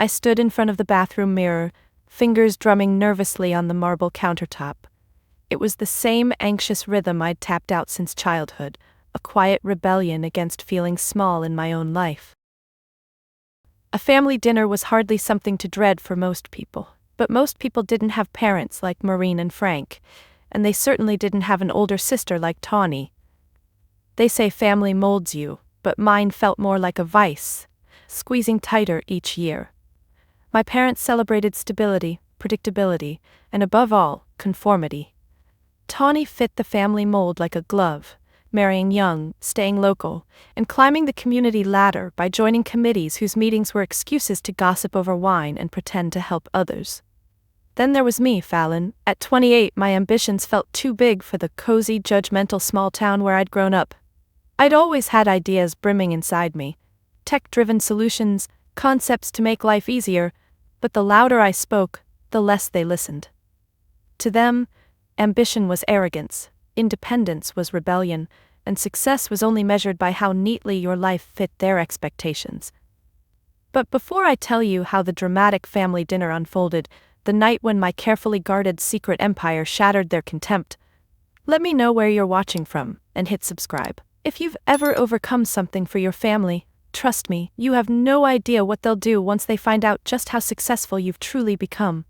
I stood in front of the bathroom mirror, fingers drumming nervously on the marble countertop. It was the same anxious rhythm I'd tapped out since childhood, a quiet rebellion against feeling small in my own life. A family dinner was hardly something to dread for most people, but most people didn't have parents like Maureen and Frank, and they certainly didn't have an older sister like Tawny. They say family molds you, but mine felt more like a vice, squeezing tighter each year. My parents celebrated stability, predictability, and above all, conformity. Tawny fit the family mold like a glove, marrying young, staying local, and climbing the community ladder by joining committees whose meetings were excuses to gossip over wine and pretend to help others. Then there was me, Fallon. At 28, my ambitions felt too big for the cozy, judgmental small town where I'd grown up. I'd always had ideas brimming inside me, tech-driven solutions, concepts to make life easier, but the louder I spoke, the less they listened. To them, ambition was arrogance, independence was rebellion, and success was only measured by how neatly your life fit their expectations. But before I tell you how the dramatic family dinner unfolded, the night when my carefully guarded secret empire shattered their contempt, let me know where you're watching from, and hit subscribe. If you've ever overcome something for your family, trust me, you have no idea what they'll do once they find out just how successful you've truly become.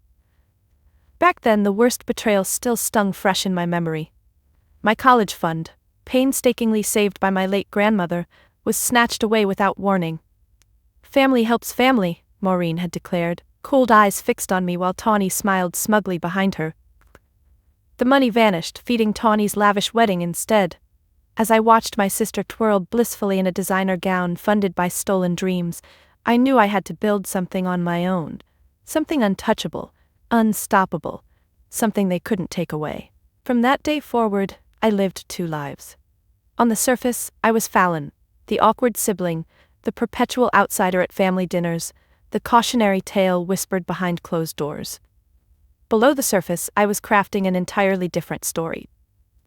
Back then, the worst betrayal still stung fresh in my memory. My college fund, painstakingly saved by my late grandmother, was snatched away without warning. "Family helps family," Maureen had declared, cold eyes fixed on me while Tawny smiled smugly behind her. The money vanished, feeding Tawny's lavish wedding instead. As I watched my sister twirl blissfully in a designer gown funded by stolen dreams, I knew I had to build something on my own. Something untouchable, unstoppable, something they couldn't take away. From that day forward, I lived two lives. On the surface, I was Fallon, the awkward sibling, the perpetual outsider at family dinners, the cautionary tale whispered behind closed doors. Below the surface, I was crafting an entirely different story.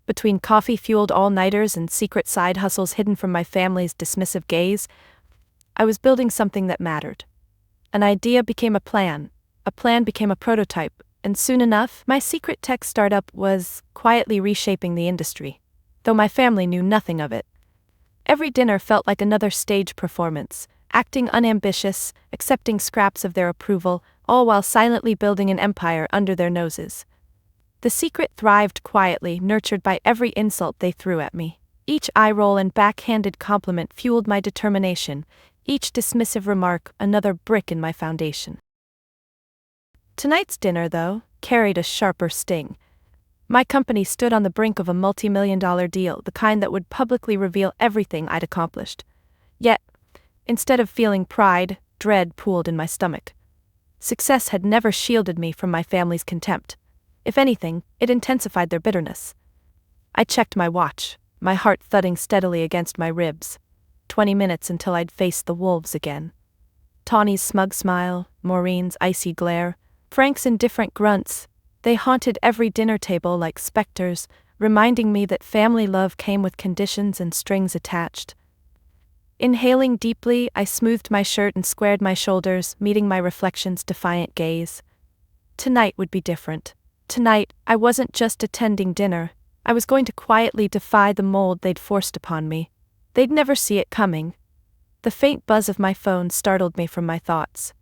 Between coffee-fueled all-nighters and secret side hustles hidden from my family's dismissive gaze, I was building something that mattered. An idea became a plan became a prototype, and soon enough, my secret tech startup was quietly reshaping the industry, though my family knew nothing of it. Every dinner felt like another stage performance, acting unambitious, accepting scraps of their approval, all while silently building an empire under their noses. The secret thrived quietly, nurtured by every insult they threw at me. Each eye roll and backhanded compliment fueled my determination, each dismissive remark another brick in my foundation. Tonight's dinner, though, carried a sharper sting. My company stood on the brink of a multi-million-dollar deal, the kind that would publicly reveal everything I'd accomplished. Yet, instead of feeling pride, dread pooled in my stomach. Success had never shielded me from my family's contempt. If anything, it intensified their bitterness. I checked my watch, my heart thudding steadily against my ribs. 20 minutes until I'd face the wolves again. Tawny's smug smile, Maureen's icy glare, Frank's indifferent grunts, they haunted every dinner table like specters, reminding me that family love came with conditions and strings attached. Inhaling deeply, I smoothed my shirt and squared my shoulders, meeting my reflection's defiant gaze. Tonight would be different. Tonight, I wasn't just attending dinner, I was going to quietly defy the mold they'd forced upon me. They'd never see it coming. The faint buzz of my phone startled me from my thoughts.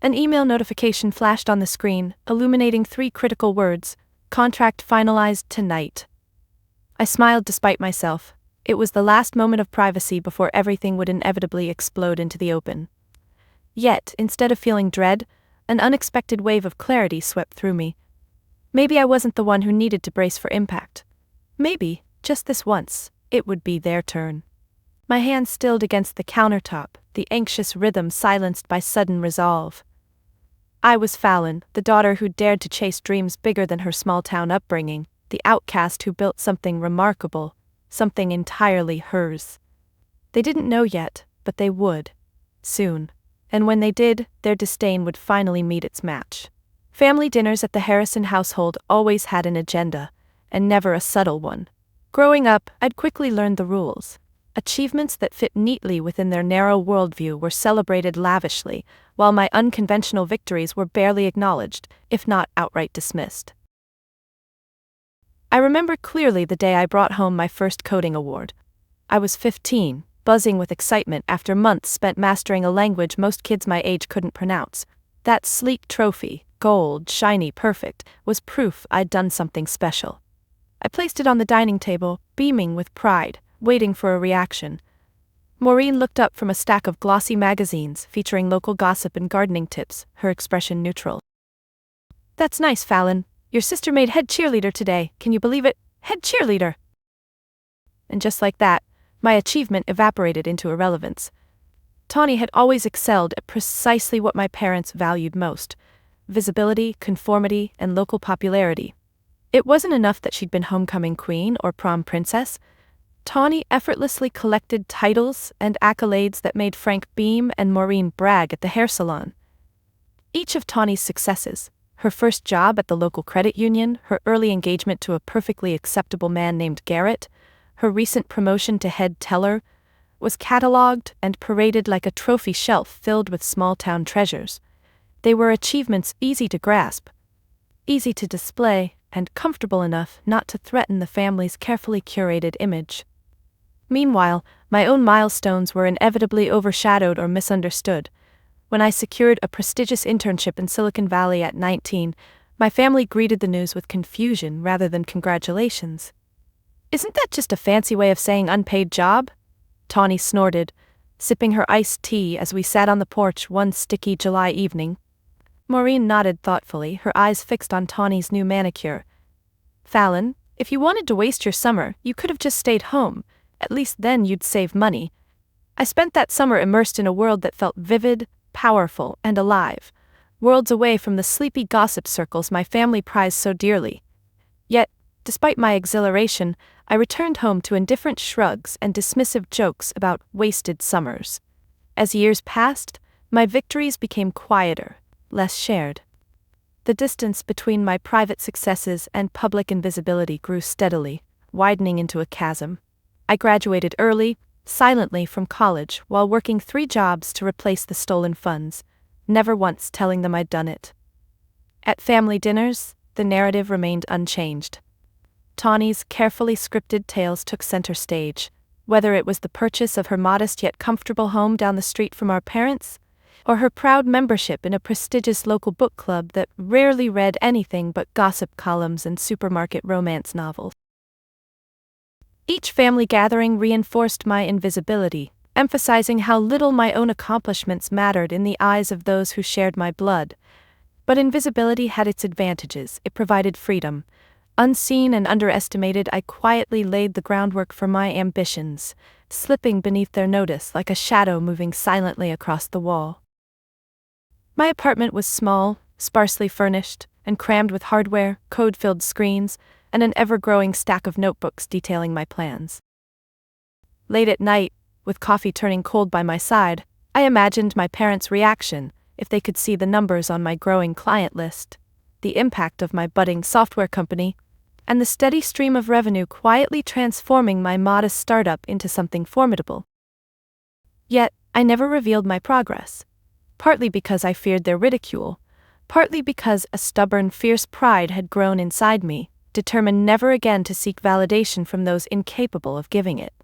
An email notification flashed on the screen, illuminating 3 critical words: "Contract finalized tonight." I smiled despite myself. It was the last moment of privacy before everything would inevitably explode into the open. Yet, instead of feeling dread, an unexpected wave of clarity swept through me. Maybe I wasn't the one who needed to brace for impact. Maybe, just this once, it would be their turn. My hands stilled against the countertop, the anxious rhythm silenced by sudden resolve. I was Fallon, the daughter who dared to chase dreams bigger than her small-town upbringing, the outcast who built something remarkable, something entirely hers. They didn't know yet, but they would. Soon. And when they did, their disdain would finally meet its match. Family dinners at the Harrison household always had an agenda, and never a subtle one. Growing up, I'd quickly learned the rules. Achievements that fit neatly within their narrow worldview were celebrated lavishly, while my unconventional victories were barely acknowledged, if not outright dismissed. I remember clearly the day I brought home my first coding award. I was 15, buzzing with excitement after months spent mastering a language most kids my age couldn't pronounce. That sleek trophy, gold, shiny, perfect, was proof I'd done something special. I placed it on the dining table, beaming with pride, waiting for a reaction. Maureen looked up from a stack of glossy magazines featuring local gossip and gardening tips, her expression neutral. "That's nice, Fallon. Your sister made head cheerleader today, can you believe it? Head cheerleader!" And just like that, my achievement evaporated into irrelevance. Tawny had always excelled at precisely what my parents valued most: visibility, conformity, and local popularity. It wasn't enough that she'd been homecoming queen or prom princess. Tawny effortlessly collected titles and accolades that made Frank beam and Maureen brag at the hair salon. Each of Tawny's successes, her first job at the local credit union, her early engagement to a perfectly acceptable man named Garrett, her recent promotion to head teller, was catalogued and paraded like a trophy shelf filled with small-town treasures. They were achievements easy to grasp, easy to display, and comfortable enough not to threaten the family's carefully curated image. Meanwhile, my own milestones were inevitably overshadowed or misunderstood. When I secured a prestigious internship in Silicon Valley at 19, my family greeted the news with confusion rather than congratulations. "Isn't that just a fancy way of saying unpaid job?" Tawny snorted, sipping her iced tea as we sat on the porch one sticky July evening. Maureen nodded thoughtfully, her eyes fixed on Tawny's new manicure. "Fallon, if you wanted to waste your summer, you could have just stayed home. At least then you'd save money." I spent that summer immersed in a world that felt vivid, powerful, and alive, worlds away from the sleepy gossip circles my family prized so dearly. Yet, despite my exhilaration, I returned home to indifferent shrugs and dismissive jokes about wasted summers. As years passed, my victories became quieter, less shared. The distance between my private successes and public invisibility grew steadily, widening into a chasm. I graduated early, silently from college while working 3 jobs to replace the stolen funds, never once telling them I'd done it. At family dinners, the narrative remained unchanged. Tawny's carefully scripted tales took center stage, whether it was the purchase of her modest yet comfortable home down the street from our parents, or her proud membership in a prestigious local book club that rarely read anything but gossip columns and supermarket romance novels. Each family gathering reinforced my invisibility, emphasizing how little my own accomplishments mattered in the eyes of those who shared my blood. But invisibility had its advantages. It provided freedom. Unseen and underestimated, I quietly laid the groundwork for my ambitions, slipping beneath their notice like a shadow moving silently across the wall. My apartment was small, sparsely furnished, and crammed with hardware, code-filled screens, and an ever-growing stack of notebooks detailing my plans. Late at night, with coffee turning cold by my side, I imagined my parents' reaction if they could see the numbers on my growing client list, the impact of my budding software company, and the steady stream of revenue quietly transforming my modest startup into something formidable. Yet, I never revealed my progress, partly because I feared their ridicule, partly because a stubborn, fierce pride had grown inside me, determined never again to seek validation from those incapable of giving it.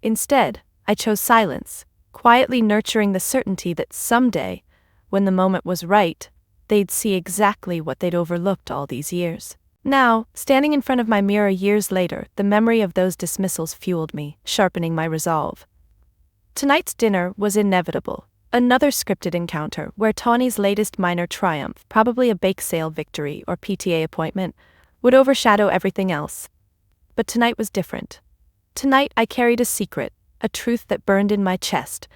Instead, I chose silence, quietly nurturing the certainty that someday, when the moment was right, they'd see exactly what they'd overlooked all these years. Now, standing in front of my mirror years later, the memory of those dismissals fueled me, sharpening my resolve. Tonight's dinner was inevitable, another scripted encounter where Tawny's latest minor triumph, probably a bake sale victory or PTA appointment, would overshadow everything else. But tonight was different. Tonight I carried a secret, a truth that burned in my chest,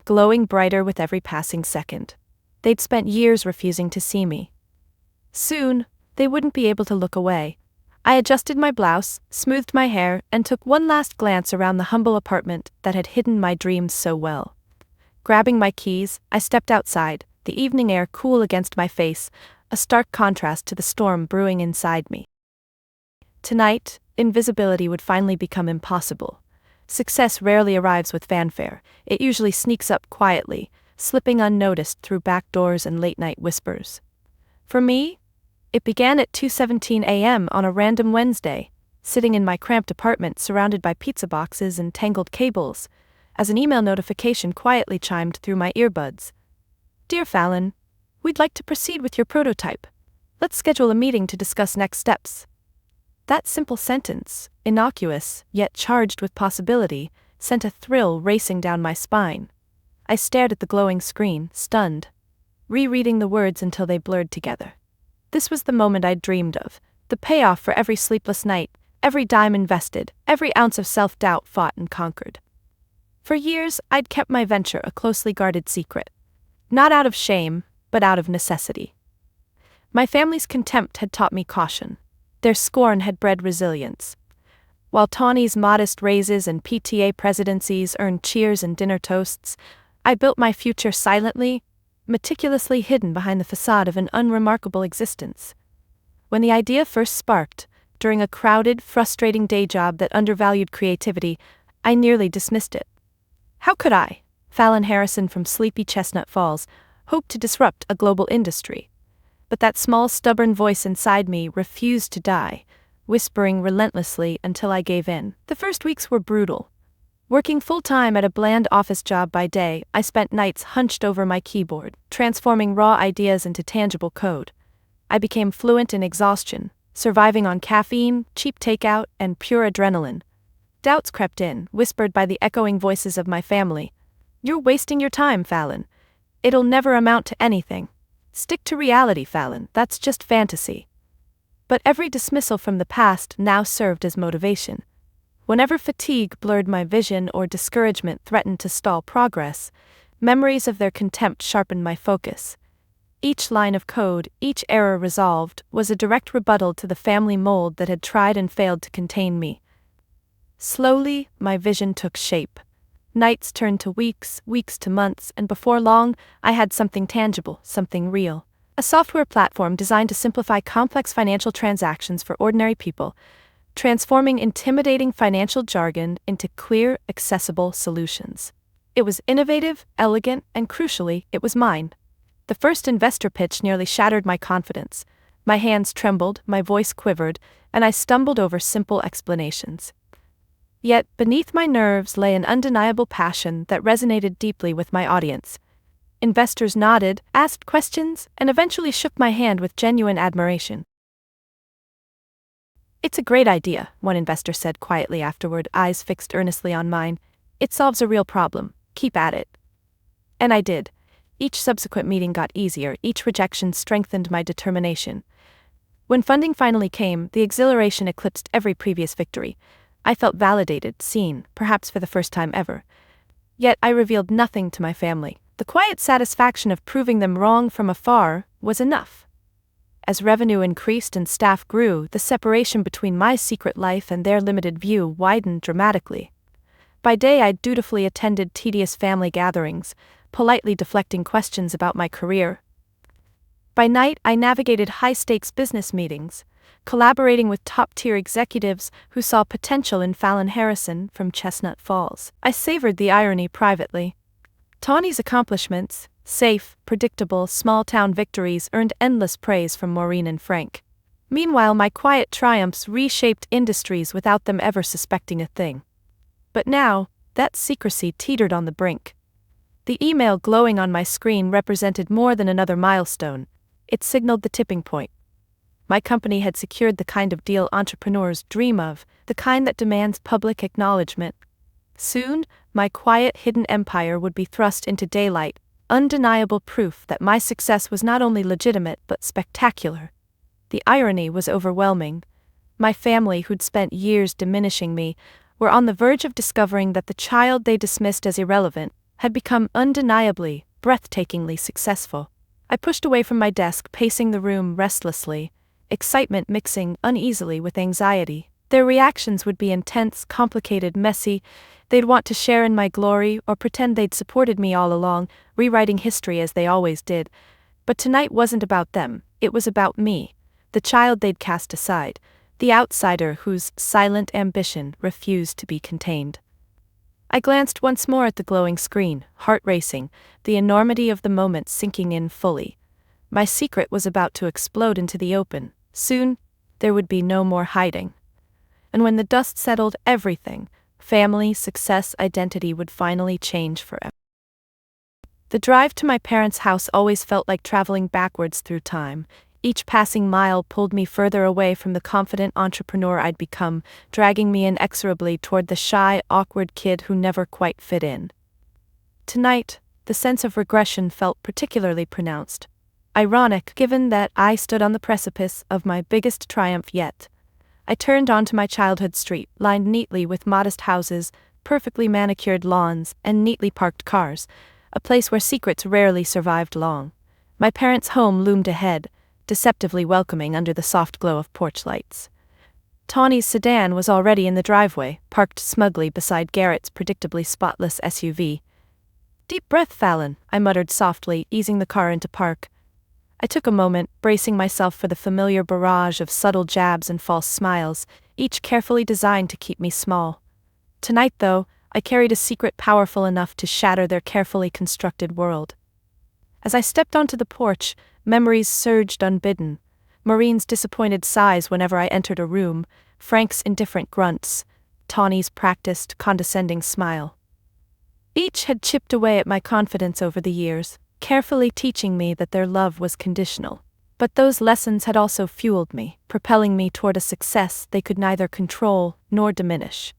glowing brighter with every passing second. They'd spent years refusing to see me. Soon, they wouldn't be able to look away. I adjusted my blouse, smoothed my hair, and took one last glance around the humble apartment that had hidden my dreams so well. Grabbing my keys, I stepped outside, the evening air cool against my face, a stark contrast to the storm brewing inside me. Tonight, invisibility would finally become impossible. Success rarely arrives with fanfare, it usually sneaks up quietly, slipping unnoticed through back doors and late-night whispers. For me, it began at 2:17 a.m. on a random Wednesday, sitting in my cramped apartment surrounded by pizza boxes and tangled cables, as an email notification quietly chimed through my earbuds. "Dear Fallon, we'd like to proceed with your prototype. Let's schedule a meeting to discuss next steps." That simple sentence, innocuous yet charged with possibility, sent a thrill racing down my spine. I stared at the glowing screen, stunned, rereading the words until they blurred together. This was the moment I'd dreamed of, the payoff for every sleepless night, every dime invested, every ounce of self-doubt fought and conquered. For years, I'd kept my venture a closely guarded secret. Not out of shame, but out of necessity. My family's contempt had taught me caution. Their scorn had bred resilience. While Tawny's modest raises and PTA presidencies earned cheers and dinner toasts, I built my future silently, meticulously hidden behind the facade of an unremarkable existence. When the idea first sparked, during a crowded, frustrating day job that undervalued creativity, I nearly dismissed it. How could I, Fallon Harrison from sleepy Chestnut Falls, hope to disrupt a global industry? But that small, stubborn voice inside me refused to die, whispering relentlessly until I gave in. The first weeks were brutal. Working full-time at a bland office job by day, I spent nights hunched over my keyboard, transforming raw ideas into tangible code. I became fluent in exhaustion, surviving on caffeine, cheap takeout, and pure adrenaline. Doubts crept in, whispered by the echoing voices of my family. "You're wasting your time, Fallon. It'll never amount to anything. Stick to reality, Fallon, that's just fantasy." But every dismissal from the past now served as motivation. Whenever fatigue blurred my vision or discouragement threatened to stall progress, memories of their contempt sharpened my focus. Each line of code, each error resolved, was a direct rebuttal to the family mold that had tried and failed to contain me. Slowly, my vision took shape. Nights turned to weeks, weeks to months, and before long, I had something tangible, something real. A software platform designed to simplify complex financial transactions for ordinary people, transforming intimidating financial jargon into clear, accessible solutions. It was innovative, elegant, and crucially, it was mine. The first investor pitch nearly shattered my confidence. My hands trembled, my voice quivered, and I stumbled over simple explanations. Yet, beneath my nerves lay an undeniable passion that resonated deeply with my audience. Investors nodded, asked questions, and eventually shook my hand with genuine admiration. "It's a great idea," one investor said quietly afterward, eyes fixed earnestly on mine. "It solves a real problem. Keep at it." And I did. Each subsequent meeting got easier, each rejection strengthened my determination. When funding finally came, the exhilaration eclipsed every previous victory. I felt validated, seen, perhaps for the first time ever. Yet I revealed nothing to my family. The quiet satisfaction of proving them wrong from afar was enough. As revenue increased and staff grew, the separation between my secret life and their limited view widened dramatically. By day I dutifully attended tedious family gatherings, politely deflecting questions about my career. By night I navigated high-stakes business meetings, collaborating with top-tier executives who saw potential in Fallon Harrison from Chestnut Falls. I savored the irony privately. Tawny's accomplishments, safe, predictable, small-town victories earned endless praise from Maureen and Frank. Meanwhile, my quiet triumphs reshaped industries without them ever suspecting a thing. But now, that secrecy teetered on the brink. The email glowing on my screen represented more than another milestone. It signaled the tipping point. My company had secured the kind of deal entrepreneurs dream of, the kind that demands public acknowledgement. Soon, my quiet, hidden empire would be thrust into daylight, undeniable proof that my success was not only legitimate but spectacular. The irony was overwhelming. My family, who'd spent years diminishing me, were on the verge of discovering that the child they dismissed as irrelevant had become undeniably, breathtakingly successful. I pushed away from my desk, pacing the room restlessly, excitement mixing uneasily with anxiety. Their reactions would be intense, complicated, messy. They'd want to share in my glory or pretend they'd supported me all along, rewriting history as they always did. But tonight wasn't about them, it was about me, the child they'd cast aside, the outsider whose silent ambition refused to be contained. I glanced once more at the glowing screen, heart racing, the enormity of the moment sinking in fully. My secret was about to explode into the open. Soon, there would be no more hiding. And when the dust settled, everything, family, success, identity, would finally change forever. The drive to my parents' house always felt like traveling backwards through time. Each passing mile pulled me further away from the confident entrepreneur I'd become, dragging me inexorably toward the shy, awkward kid who never quite fit in. Tonight, the sense of regression felt particularly pronounced. Ironic, given that I stood on the precipice of my biggest triumph yet. I turned onto my childhood street, lined neatly with modest houses, perfectly manicured lawns, and neatly parked cars, a place where secrets rarely survived long. My parents' home loomed ahead, deceptively welcoming under the soft glow of porch lights. Tawny's sedan was already in the driveway, parked smugly beside Garrett's predictably spotless SUV. "Deep breath, Fallon," I muttered softly, easing the car into park. I took a moment, bracing myself for the familiar barrage of subtle jabs and false smiles, each carefully designed to keep me small. Tonight, though, I carried a secret powerful enough to shatter their carefully constructed world. As I stepped onto the porch, memories surged unbidden. Maureen's disappointed sighs whenever I entered a room, Frank's indifferent grunts, Tawny's practiced, condescending smile. Each had chipped away at my confidence over the years, carefully teaching me that their love was conditional. But those lessons had also fueled me, propelling me toward a success they could neither control nor diminish.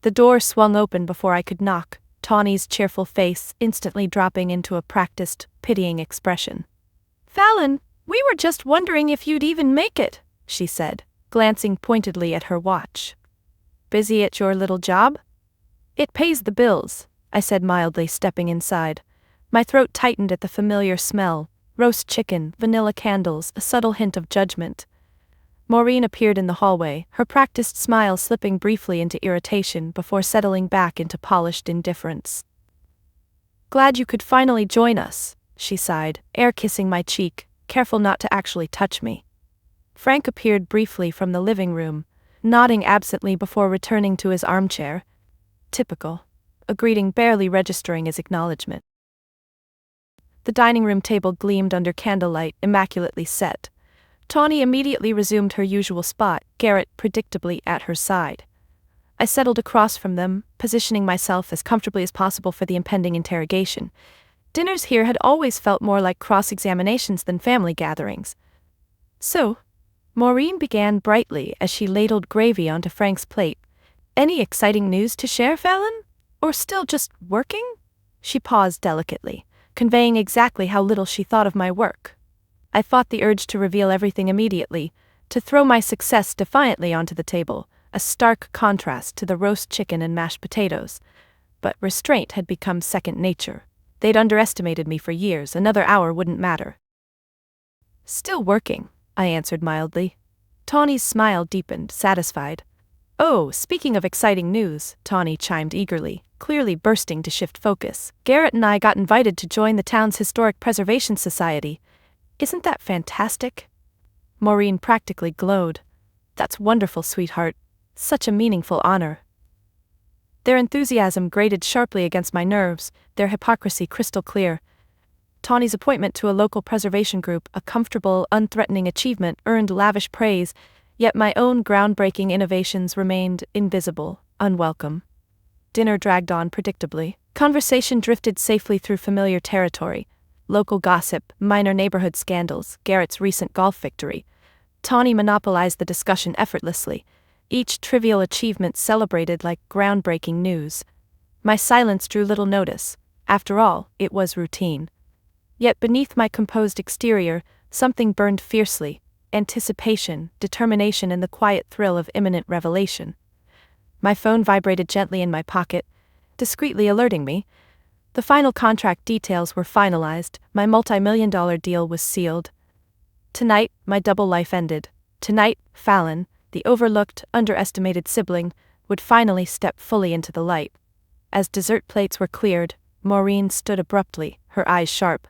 The door swung open before I could knock, Tawny's cheerful face instantly dropping into a practiced, pitying expression. "Fallon, we were just wondering if you'd even make it," she said, glancing pointedly at her watch. "Busy at your little job?" "It pays the bills," I said mildly, stepping inside. My throat tightened at the familiar smell, roast chicken, vanilla candles, a subtle hint of judgment. Maureen appeared in the hallway, her practiced smile slipping briefly into irritation before settling back into polished indifference. "Glad you could finally join us," she sighed, air-kissing my cheek, careful not to actually touch me. Frank appeared briefly from the living room, nodding absently before returning to his armchair. Typical. A greeting barely registering as acknowledgement. The dining room table gleamed under candlelight, immaculately set. Tawny immediately resumed her usual spot, Garrett predictably at her side. I settled across from them, positioning myself as comfortably as possible for the impending interrogation. Dinners here had always felt more like cross-examinations than family gatherings. "So," Maureen began brightly as she ladled gravy onto Frank's plate, "any exciting news to share, Fallon? Or still just working?" She paused delicately, conveying exactly how little she thought of my work. I fought the urge to reveal everything immediately, to throw my success defiantly onto the table, a stark contrast to the roast chicken and mashed potatoes. But restraint had become second nature. They'd underestimated me for years, another hour wouldn't matter. "Still working," I answered mildly. Tawny's smile deepened, satisfied. "Oh, speaking of exciting news," Tawny chimed eagerly, clearly bursting to shift focus. "Garrett and I got invited to join the town's Historic Preservation Society. Isn't that fantastic?" Maureen practically glowed. "That's wonderful, sweetheart. Such a meaningful honor." Their enthusiasm grated sharply against my nerves, their hypocrisy crystal clear. Tawny's appointment to a local preservation group, a comfortable, unthreatening achievement, earned lavish praise, yet my own groundbreaking innovations remained invisible, unwelcome. Dinner dragged on predictably. Conversation drifted safely through familiar territory. Local gossip, minor neighborhood scandals, Garrett's recent golf victory. Tawny monopolized the discussion effortlessly, each trivial achievement celebrated like groundbreaking news. My silence drew little notice. After all, it was routine. Yet beneath my composed exterior, something burned fiercely: anticipation, determination, and the quiet thrill of imminent revelation. My phone vibrated gently in my pocket, discreetly alerting me. The final contract details were finalized, my multi-million-dollar deal was sealed. Tonight, my double life ended. Tonight, Fallon, the overlooked, underestimated sibling, would finally step fully into the light. As dessert plates were cleared, Maureen stood abruptly, her eyes sharp.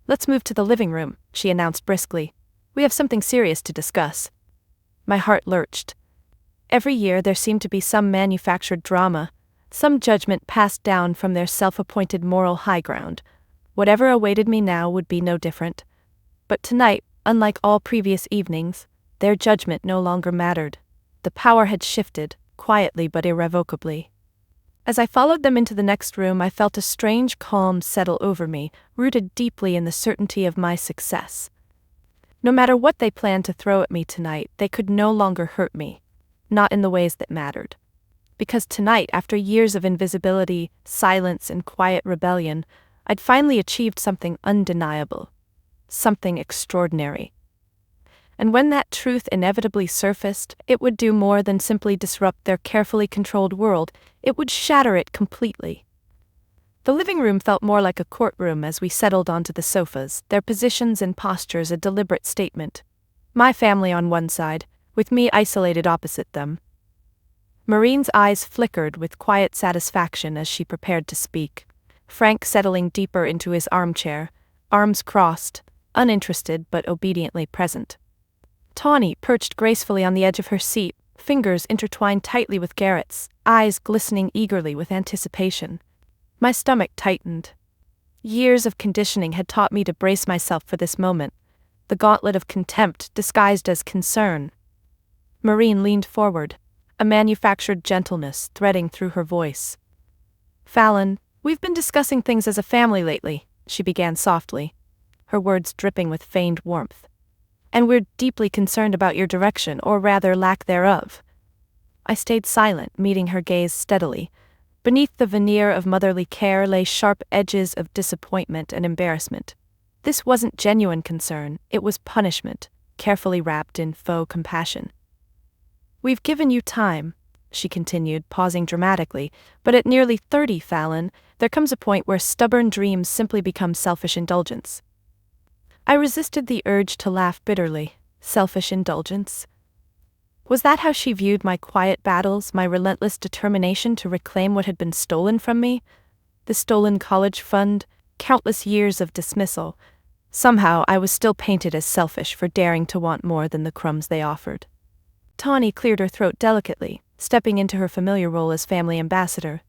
"Let's move to the living room," she announced briskly. "We have something serious to discuss." My heart lurched. Every year there seemed to be some manufactured drama, some judgment passed down from their self-appointed moral high ground. Whatever awaited me now would be no different. But tonight, unlike all previous evenings, their judgment no longer mattered. The power had shifted, quietly but irrevocably. As I followed them into the next room, I felt a strange calm settle over me, rooted deeply in the certainty of my success. No matter what they planned to throw at me tonight, they could no longer hurt me. Not in the ways that mattered. Because tonight, after years of invisibility, silence, and quiet rebellion, I'd finally achieved something undeniable. Something extraordinary. And when that truth inevitably surfaced, it would do more than simply disrupt their carefully controlled world, it would shatter it completely. The living room felt more like a courtroom as we settled onto the sofas, their positions and postures a deliberate statement. My family on one side, with me isolated opposite them. Maureen's eyes flickered with quiet satisfaction as she prepared to speak. Frank settling deeper into his armchair, arms crossed, uninterested but obediently present. Tawny perched gracefully on the edge of her seat, fingers intertwined tightly with Garrett's, eyes glistening eagerly with anticipation. My stomach tightened. Years of conditioning had taught me to brace myself for this moment, the gauntlet of contempt disguised as concern. Maureen leaned forward, a manufactured gentleness threading through her voice. "Fallon, we've been discussing things as a family lately," she began softly, her words dripping with feigned warmth. "And we're deeply concerned about your direction, or rather lack thereof." I stayed silent, meeting her gaze steadily. Beneath the veneer of motherly care lay sharp edges of disappointment and embarrassment. This wasn't genuine concern, it was punishment, carefully wrapped in faux compassion. "We've given you time," she continued, pausing dramatically, "but at nearly 30, Fallon, there comes a point where stubborn dreams simply become selfish indulgence." I resisted the urge to laugh bitterly. Selfish indulgence? Was that how she viewed my quiet battles, my relentless determination to reclaim what had been stolen from me? The stolen college fund, countless years of dismissal. Somehow I was still painted as selfish for daring to want more than the crumbs they offered. Tawny cleared her throat delicately, stepping into her familiar role as family ambassador.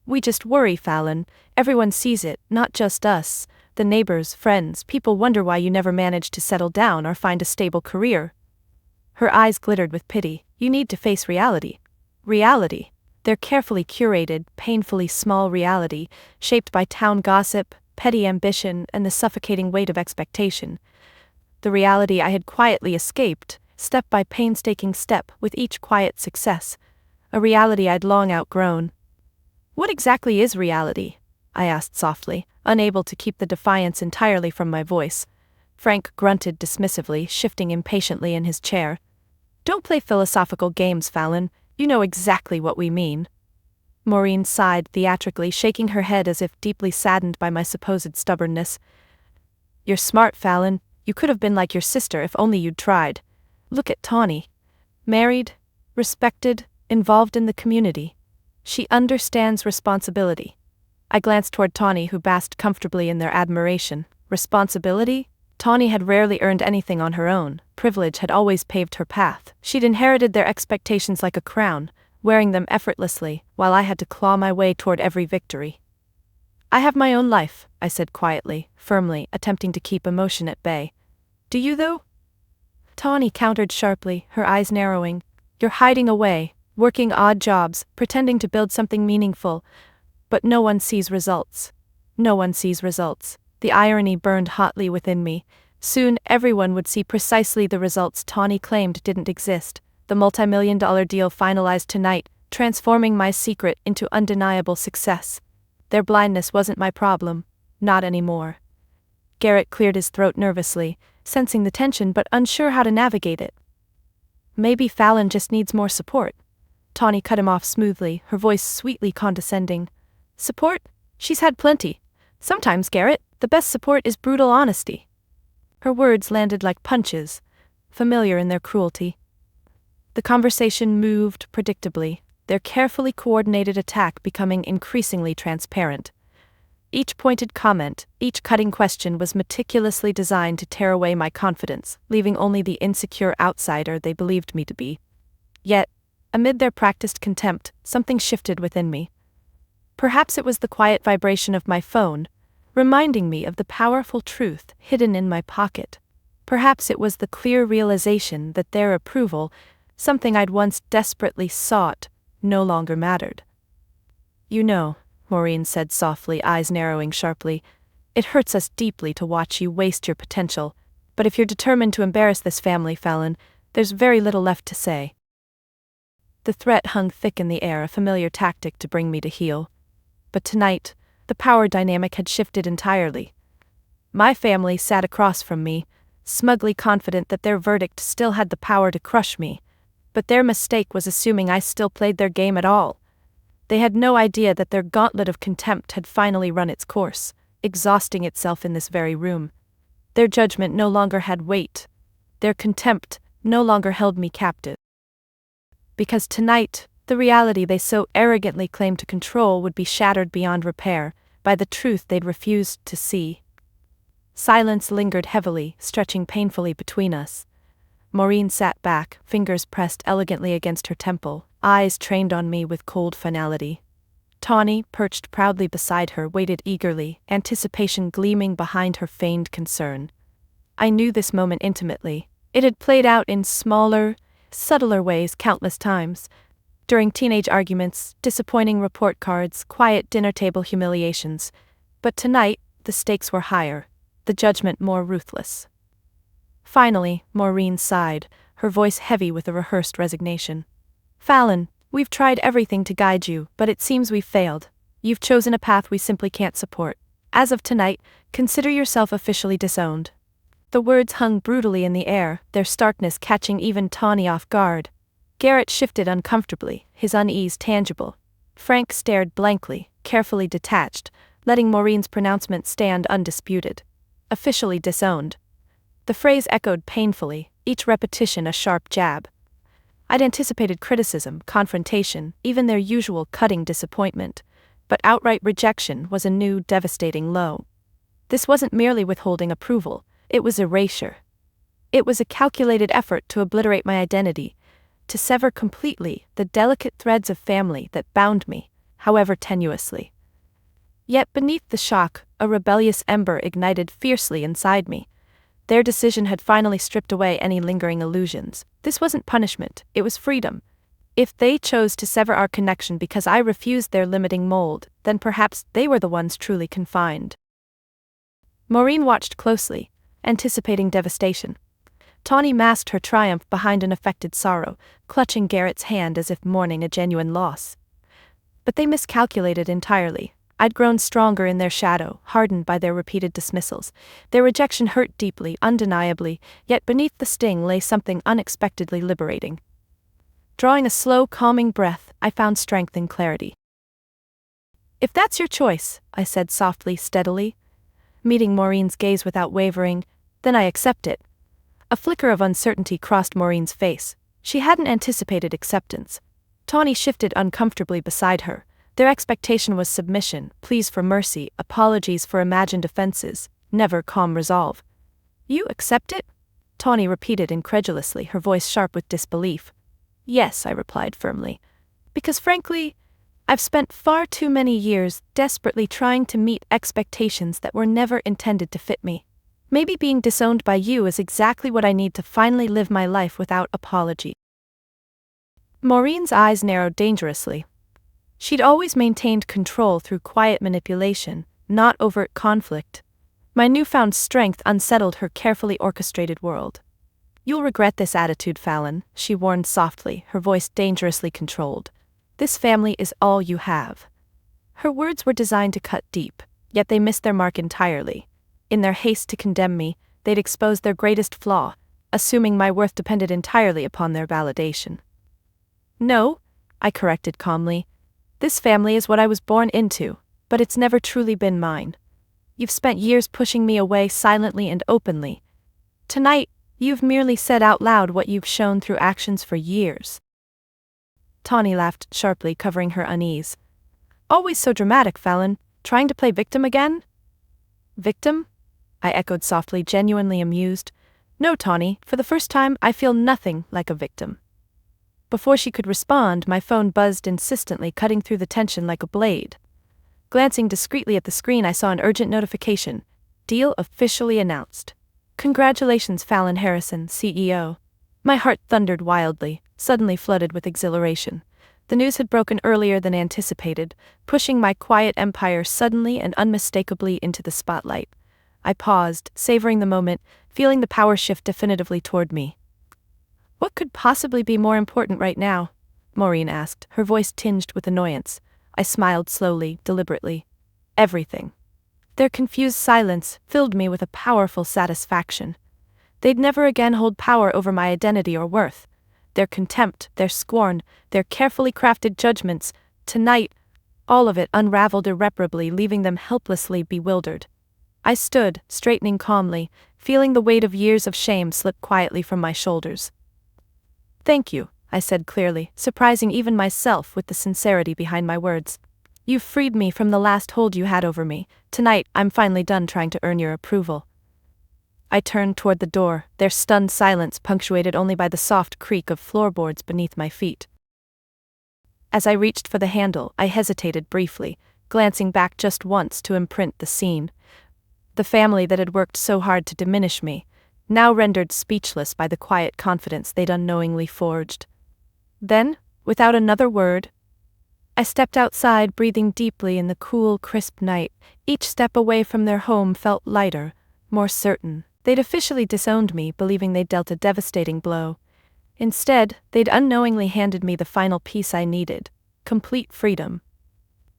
"We just worry, Fallon. Everyone sees it, not just us. The neighbors, friends, people wonder why you never managed to settle down or find a stable career." Her eyes glittered with pity. "You need to face reality." Reality. Their carefully curated, painfully small reality, shaped by town gossip, petty ambition, and the suffocating weight of expectation. The reality I had quietly escaped, step by painstaking step, with each quiet success. A reality I'd long outgrown. "What exactly is reality?" I asked softly, unable to keep the defiance entirely from my voice. Frank grunted dismissively, shifting impatiently in his chair. "Don't play philosophical games, Fallon. You know exactly what we mean." Maureen sighed theatrically, shaking her head as if deeply saddened by my supposed stubbornness. "You're smart, Fallon. You could have been like your sister if only you'd tried. Look at Tawny. Married, respected, involved in the community. She understands responsibility." I glanced toward Tawny, who basked comfortably in their admiration. Responsibility? Tawny had rarely earned anything on her own. Privilege had always paved her path. She'd inherited their expectations like a crown, wearing them effortlessly, while I had to claw my way toward every victory. "I have my own life," I said quietly, firmly, attempting to keep emotion at bay. "Do you, though?" Tawny countered sharply, her eyes narrowing. "You're hiding away, working odd jobs, pretending to build something meaningful. But no one sees results. No one sees results." The irony burned hotly within me. Soon everyone would see precisely the results Tawny claimed didn't exist. The multi-million-dollar deal finalized tonight, transforming my secret into undeniable success. Their blindness wasn't my problem. Not anymore. Garrett cleared his throat nervously, sensing the tension but unsure how to navigate it. "Maybe Fallon just needs more support." Tawny cut him off smoothly, her voice sweetly condescending. "Support? She's had plenty. Sometimes, Garrett, the best support is brutal honesty." Her words landed like punches, familiar in their cruelty. The conversation moved predictably, their carefully coordinated attack becoming increasingly transparent. Each pointed comment, each cutting question was meticulously designed to tear away my confidence, leaving only the insecure outsider they believed me to be. Yet, amid their practiced contempt, something shifted within me. Perhaps it was the quiet vibration of my phone, reminding me of the powerful truth hidden in my pocket. Perhaps it was the clear realization that their approval, something I'd once desperately sought, no longer mattered. "You know," Maureen said softly, eyes narrowing sharply, "it hurts us deeply to watch you waste your potential, but if you're determined to embarrass this family, Fallon, there's very little left to say." The threat hung thick in the air, a familiar tactic to bring me to heel. But tonight, the power dynamic had shifted entirely. My family sat across from me, smugly confident that their verdict still had the power to crush me, but their mistake was assuming I still played their game at all. They had no idea that their gauntlet of contempt had finally run its course, exhausting itself in this very room. Their judgment no longer had weight. Their contempt no longer held me captive. Because tonight, the reality they so arrogantly claimed to control would be shattered beyond repair by the truth they'd refused to see. Silence lingered heavily, stretching painfully between us. Maureen sat back, fingers pressed elegantly against her temple, eyes trained on me with cold finality. Tawny, perched proudly beside her, waited eagerly, anticipation gleaming behind her feigned concern. I knew this moment intimately. It had played out in smaller, subtler ways countless times. During teenage arguments, disappointing report cards, quiet dinner table humiliations. But tonight, the stakes were higher, the judgment more ruthless. Finally, Maureen sighed, her voice heavy with a rehearsed resignation. "Fallon, we've tried everything to guide you, but it seems we've failed. You've chosen a path we simply can't support. As of tonight, consider yourself officially disowned." The words hung brutally in the air, their starkness catching even Tawny off guard. Garrett shifted uncomfortably, his unease tangible. Frank stared blankly, carefully detached, letting Maureen's pronouncement stand undisputed. Officially disowned. The phrase echoed painfully, each repetition a sharp jab. I'd anticipated criticism, confrontation, even their usual cutting disappointment, but outright rejection was a new, devastating blow. This wasn't merely withholding approval, it was erasure. It was a calculated effort to obliterate my identity, to sever completely the delicate threads of family that bound me, however tenuously. Yet beneath the shock, a rebellious ember ignited fiercely inside me. Their decision had finally stripped away any lingering illusions. This wasn't punishment, it was freedom. If they chose to sever our connection because I refused their limiting mold, then perhaps they were the ones truly confined. Maureen watched closely, anticipating devastation. Tawny masked her triumph behind an affected sorrow, clutching Garrett's hand as if mourning a genuine loss. But they miscalculated entirely. I'd grown stronger in their shadow, hardened by their repeated dismissals. Their rejection hurt deeply, undeniably, yet beneath the sting lay something unexpectedly liberating. Drawing a slow, calming breath, I found strength and clarity. "If that's your choice," I said softly, steadily. Meeting Maureen's gaze without wavering, "then I accept it." A flicker of uncertainty crossed Maureen's face. She hadn't anticipated acceptance. Tawny shifted uncomfortably beside her. Their expectation was submission, pleas for mercy, apologies for imagined offenses, never calm resolve. "You accept it?" Tawny repeated incredulously, her voice sharp with disbelief. "Yes," I replied firmly. "Because frankly, I've spent far too many years desperately trying to meet expectations that were never intended to fit me. Maybe being disowned by you is exactly what I need to finally live my life without apology." Maureen's eyes narrowed dangerously. She'd always maintained control through quiet manipulation, not overt conflict. My newfound strength unsettled her carefully orchestrated world. "You'll regret this attitude, Fallon," she warned softly, her voice dangerously controlled. "This family is all you have." Her words were designed to cut deep, yet they missed their mark entirely. In their haste to condemn me, they'd exposed their greatest flaw, assuming my worth depended entirely upon their validation. "No," I corrected calmly. "This family is what I was born into, but it's never truly been mine. You've spent years pushing me away silently and openly. Tonight, you've merely said out loud what you've shown through actions for years." Tawny laughed sharply, covering her unease. "Always so dramatic, Fallon. Trying to play victim again?" "Victim?" I echoed softly, genuinely amused. "No, Tawny, for the first time I feel nothing like a victim." Before she could respond, my phone buzzed insistently, cutting through the tension like a blade. Glancing discreetly at the screen, I saw an urgent notification. Deal officially announced. Congratulations, Fallon Harrison, CEO. My heart thundered wildly, suddenly flooded with exhilaration. The news had broken earlier than anticipated, pushing my quiet empire suddenly and unmistakably into the spotlight. I paused, savoring the moment, feeling the power shift definitively toward me. What could possibly be more important right now? Maureen asked, her voice tinged with annoyance. I smiled slowly, deliberately. Everything. Their confused silence filled me with a powerful satisfaction. They'd never again hold power over my identity or worth. Their contempt, their scorn, their carefully crafted judgments, tonight, all of it unraveled irreparably, leaving them helplessly bewildered. I stood, straightening calmly, feeling the weight of years of shame slip quietly from my shoulders. Thank you, I said clearly, surprising even myself with the sincerity behind my words. You've freed me from the last hold you had over me. Tonight, I'm finally done trying to earn your approval. I turned toward the door, their stunned silence punctuated only by the soft creak of floorboards beneath my feet. As I reached for the handle, I hesitated briefly, glancing back just once to imprint the scene. The family that had worked so hard to diminish me, now rendered speechless by the quiet confidence they'd unknowingly forged. Then, without another word, I stepped outside, breathing deeply in the cool, crisp night. Each step away from their home felt lighter, more certain. They'd officially disowned me, believing they'd dealt a devastating blow. Instead, they'd unknowingly handed me the final piece I needed: complete freedom.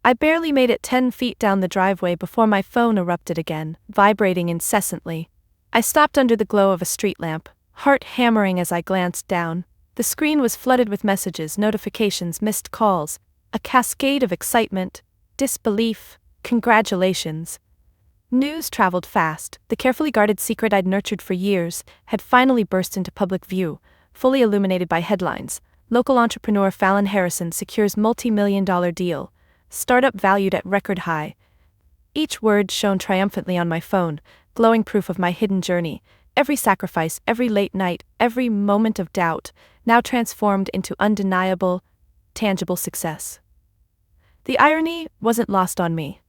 I barely made it 10 feet down the driveway before my phone erupted again, vibrating incessantly. I stopped under the glow of a street lamp, heart hammering as I glanced down. The screen was flooded with messages, notifications, missed calls, a cascade of excitement, disbelief, congratulations. News traveled fast. The carefully guarded secret I'd nurtured for years had finally burst into public view, fully illuminated by headlines. Local entrepreneur Fallon Harrison secures multi-million-dollar deal. Startup valued at record high. Each word shone triumphantly on my phone, glowing proof of my hidden journey. Every sacrifice, every late night, every moment of doubt, now transformed into undeniable, tangible success. The irony wasn't lost on me.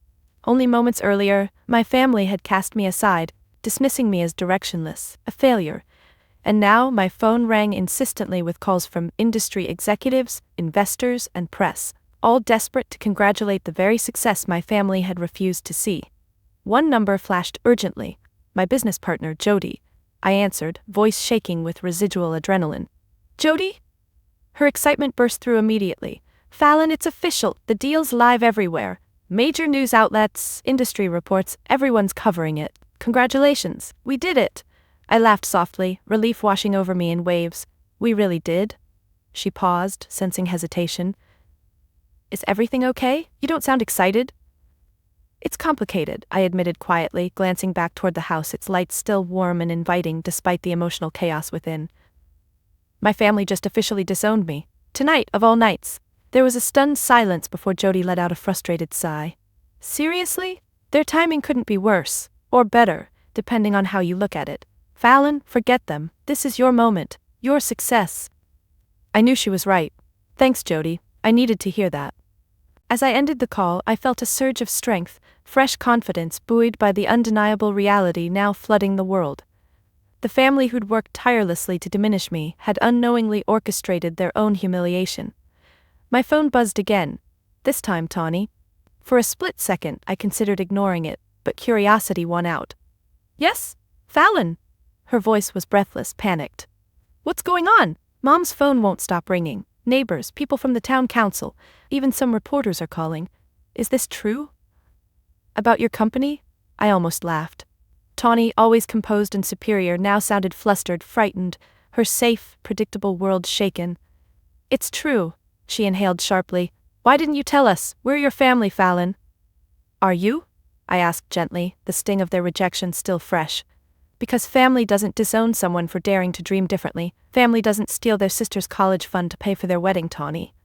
Only moments earlier, my family had cast me aside, dismissing me as directionless, a failure. And now my phone rang insistently with calls from industry executives, investors, and press, all desperate to congratulate the very success my family had refused to see. One number flashed urgently. My business partner, Jody. I answered, voice shaking with residual adrenaline. Jody? Her excitement burst through immediately. Fallon, it's official. The deal's live everywhere. Major news outlets, industry reports, everyone's covering it. Congratulations, we did it. I laughed softly, relief washing over me in waves. We really did? She paused, sensing hesitation. Is everything okay? You don't sound excited. It's complicated, I admitted quietly, glancing back toward the house, its lights still warm and inviting despite the emotional chaos within. My family just officially disowned me. Tonight, of all nights. There was a stunned silence before Jody let out a frustrated sigh. Seriously? Their timing couldn't be worse, or better, depending on how you look at it. Fallon, forget them. This is your moment, your success. I knew she was right. Thanks, Jody. I needed to hear that. As I ended the call, I felt a surge of strength, fresh confidence buoyed by the undeniable reality now flooding the world. The family who'd worked tirelessly to diminish me had unknowingly orchestrated their own humiliation. My phone buzzed again, this time Tawny. For a split second, I considered ignoring it, but curiosity won out. Yes, Fallon. Her voice was breathless, panicked. What's going on? Mom's phone won't stop ringing. Neighbors, people from the town council, even some reporters are calling. Is this true? About your company? I almost laughed. Tawny, always composed and superior, now sounded flustered, frightened, her safe, predictable world shaken. It's true. She inhaled sharply. Why didn't you tell us? We're your family, Fallon. Are you? I asked gently, the sting of their rejection still fresh. Because family doesn't disown someone for daring to dream differently. Family doesn't steal their sister's college fund to pay for their wedding, Tawny.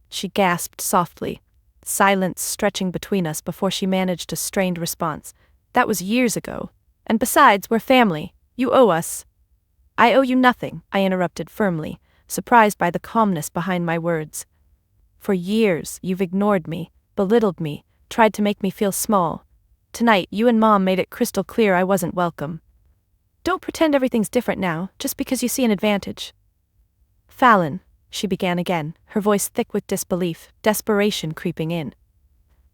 She gasped softly, silence stretching between us before she managed a strained response. That was years ago. And besides, we're family. You owe us. I owe you nothing, I interrupted firmly, surprised by the calmness behind my words. For years, you've ignored me, belittled me, tried to make me feel small. Tonight, you and Mom made it crystal clear I wasn't welcome. Don't pretend everything's different now, just because you see an advantage. Fallon, she began again, her voice thick with disbelief, desperation creeping in.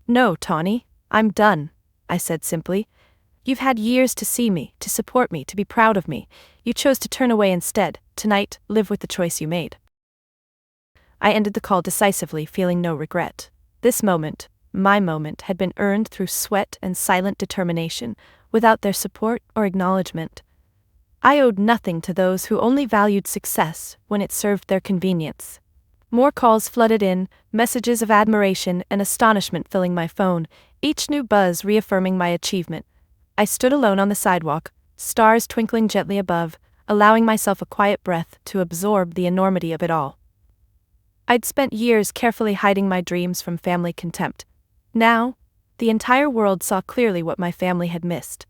No, Tawny, I'm done, I said simply. You've had years to see me, to support me, to be proud of me. You chose to turn away instead. Tonight, live with the choice you made. I ended the call decisively, feeling no regret. This moment, my moment, had been earned through sweat and silent determination, without their support or acknowledgement. I owed nothing to those who only valued success when it served their convenience. More calls flooded in, messages of admiration and astonishment filling my phone, each new buzz reaffirming my achievement. I stood alone on the sidewalk, stars twinkling gently above, allowing myself a quiet breath to absorb the enormity of it all. I'd spent years carefully hiding my dreams from family contempt. Now, the entire world saw clearly what my family had missed.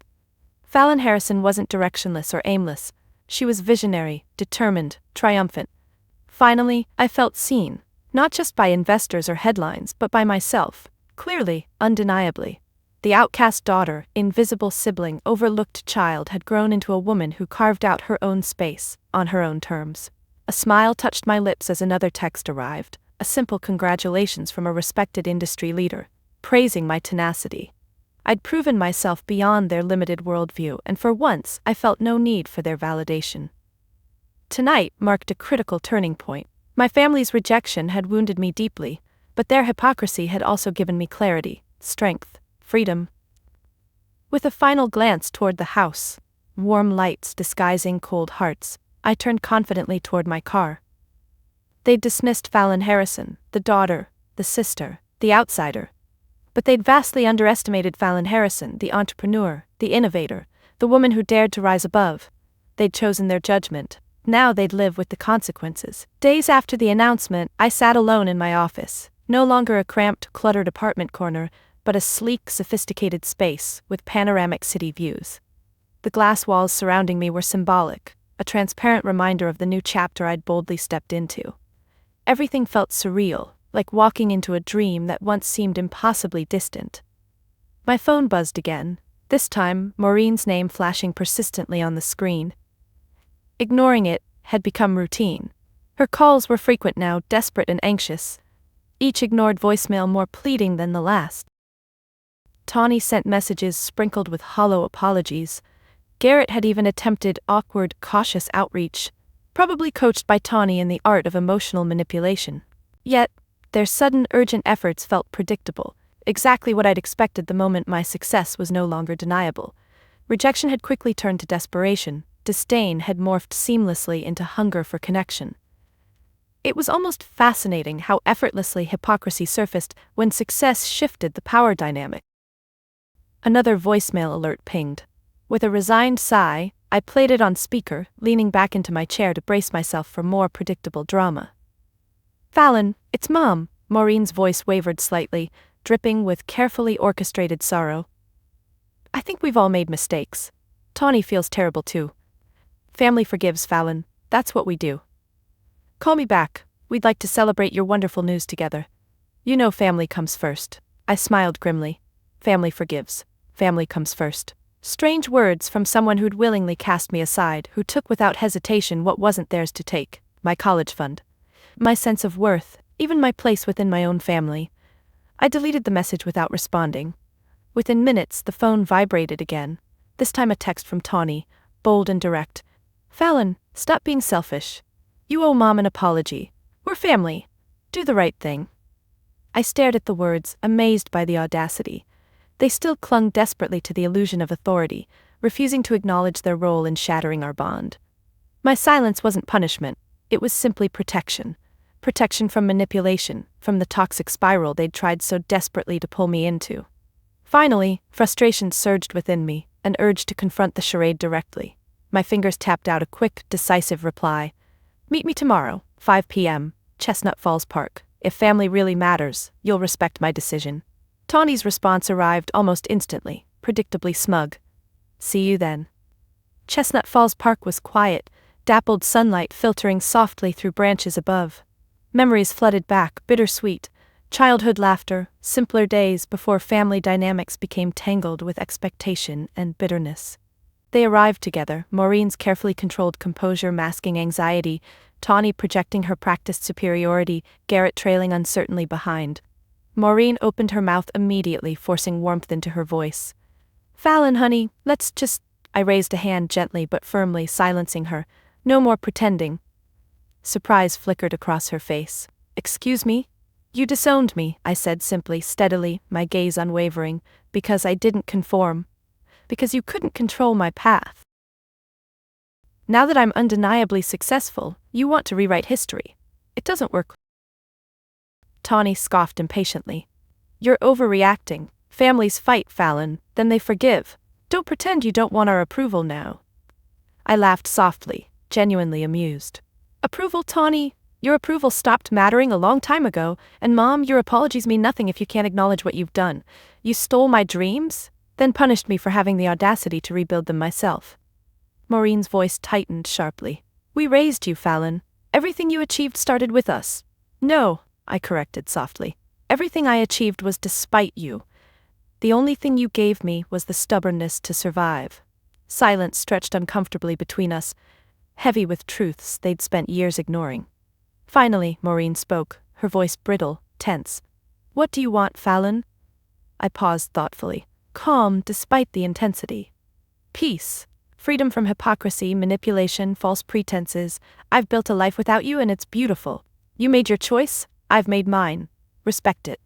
Fallon Harrison wasn't directionless or aimless. She was visionary, determined, triumphant. Finally, I felt seen, not just by investors or headlines, but by myself, clearly, undeniably. The outcast daughter, invisible sibling, overlooked child had grown into a woman who carved out her own space, on her own terms. A smile touched my lips as another text arrived, a simple congratulations from a respected industry leader, praising my tenacity. I'd proven myself beyond their limited worldview, and for once I felt no need for their validation. Tonight marked a critical turning point. My family's rejection had wounded me deeply, but their hypocrisy had also given me clarity, strength, freedom. With a final glance toward the house, warm lights disguising cold hearts, I turned confidently toward my car. They'd dismissed Fallon Harrison, the daughter, the sister, the outsider. But they'd vastly underestimated Fallon Harrison, the entrepreneur, the innovator, the woman who dared to rise above. They'd chosen their judgment. Now they'd live with the consequences. Days after the announcement, I sat alone in my office, no longer a cramped, cluttered apartment corner, but a sleek, sophisticated space with panoramic city views. The glass walls surrounding me were symbolic, a transparent reminder of the new chapter I'd boldly stepped into. Everything felt surreal, like walking into a dream that once seemed impossibly distant. My phone buzzed again, this time Maureen's name flashing persistently on the screen. Ignoring it had become routine. Her calls were frequent now, desperate and anxious. Each ignored voicemail more pleading than the last. Tawny sent messages sprinkled with hollow apologies. Garrett had even attempted awkward, cautious outreach, probably coached by Tawny in the art of emotional manipulation. Yet, their sudden, urgent efforts felt predictable, exactly what I'd expected the moment my success was no longer deniable. Rejection had quickly turned to desperation. Disdain had morphed seamlessly into hunger for connection. It was almost fascinating how effortlessly hypocrisy surfaced when success shifted the power dynamic. Another voicemail alert pinged. With a resigned sigh, I played it on speaker, leaning back into my chair to brace myself for more predictable drama. Fallon, it's Mom, Maureen's voice wavered slightly, dripping with carefully orchestrated sorrow. I think we've all made mistakes. Tawny feels terrible too. Family forgives, Fallon, that's what we do. Call me back, we'd like to celebrate your wonderful news together. You know family comes first. I smiled grimly. Family forgives. Family comes first. Strange words from someone who'd willingly cast me aside, who took without hesitation what wasn't theirs to take, my college fund. My sense of worth, even my place within my own family. I deleted the message without responding. Within minutes, the phone vibrated again, this time a text from Tawny, bold and direct. Fallon, stop being selfish. You owe Mom an apology. We're family. Do the right thing. I stared at the words, amazed by the audacity. They still clung desperately to the illusion of authority, refusing to acknowledge their role in shattering our bond. My silence wasn't punishment, it was simply protection. Protection from manipulation, from the toxic spiral they'd tried so desperately to pull me into. Finally, frustration surged within me, an urge to confront the charade directly. My fingers tapped out a quick, decisive reply. Meet me tomorrow, 5 p.m., Chestnut Falls Park. If family really matters, you'll respect my decision. Tawny's response arrived almost instantly, predictably smug. See you then. Chestnut Falls Park was quiet, dappled sunlight filtering softly through branches above. Memories flooded back, bittersweet, Childhood laughter, simpler days before family dynamics became tangled with expectation and bitterness. They arrived together, Maureen's carefully controlled composure masking anxiety, Tawny projecting her practiced superiority, Garrett trailing uncertainly behind. Maureen opened her mouth immediately, forcing warmth into her voice. "Fallon, honey, let's just—" I raised a hand gently but firmly, silencing her. "No more pretending." Surprise flickered across her face. "Excuse me? You disowned me," I said simply, steadily, my gaze unwavering, "because I didn't conform. Because you couldn't control my path. Now that I'm undeniably successful, you want to rewrite history. It doesn't work." Tawny scoffed impatiently. "You're overreacting. Families fight, Fallon, then they forgive. Don't pretend you don't want our approval now." I laughed softly, genuinely amused. "Approval, Tawny? Your approval stopped mattering a long time ago, and Mom, your apologies mean nothing if you can't acknowledge what you've done. You stole my dreams, then punished me for having the audacity to rebuild them myself." Maureen's voice tightened sharply. "We raised you, Fallon. Everything you achieved started with us." "No," I corrected softly. "Everything I achieved was despite you. The only thing you gave me was the stubbornness to survive." Silence stretched uncomfortably between us, heavy with truths they'd spent years ignoring. Finally, Maureen spoke, her voice brittle, tense. "What do you want, Fallon?" I paused thoughtfully, calm despite the intensity. "Peace. Freedom from hypocrisy, manipulation, false pretenses. I've built a life without you and it's beautiful. You made your choice, I've made mine. Respect it."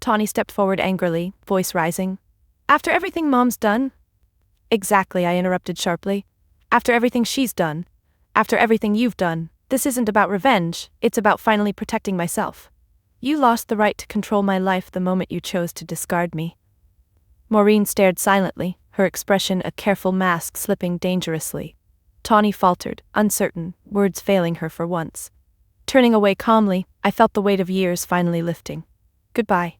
Tawny stepped forward angrily, voice rising. "After everything Mom's done?" "Exactly," I interrupted sharply. "After everything she's done. After everything you've done. This isn't about revenge, it's about finally protecting myself. You lost the right to control my life the moment you chose to discard me." Maureen stared silently, her expression a careful mask slipping dangerously. Tawny faltered, uncertain, words failing her for once. Turning away calmly, I felt the weight of years finally lifting. "Goodbye."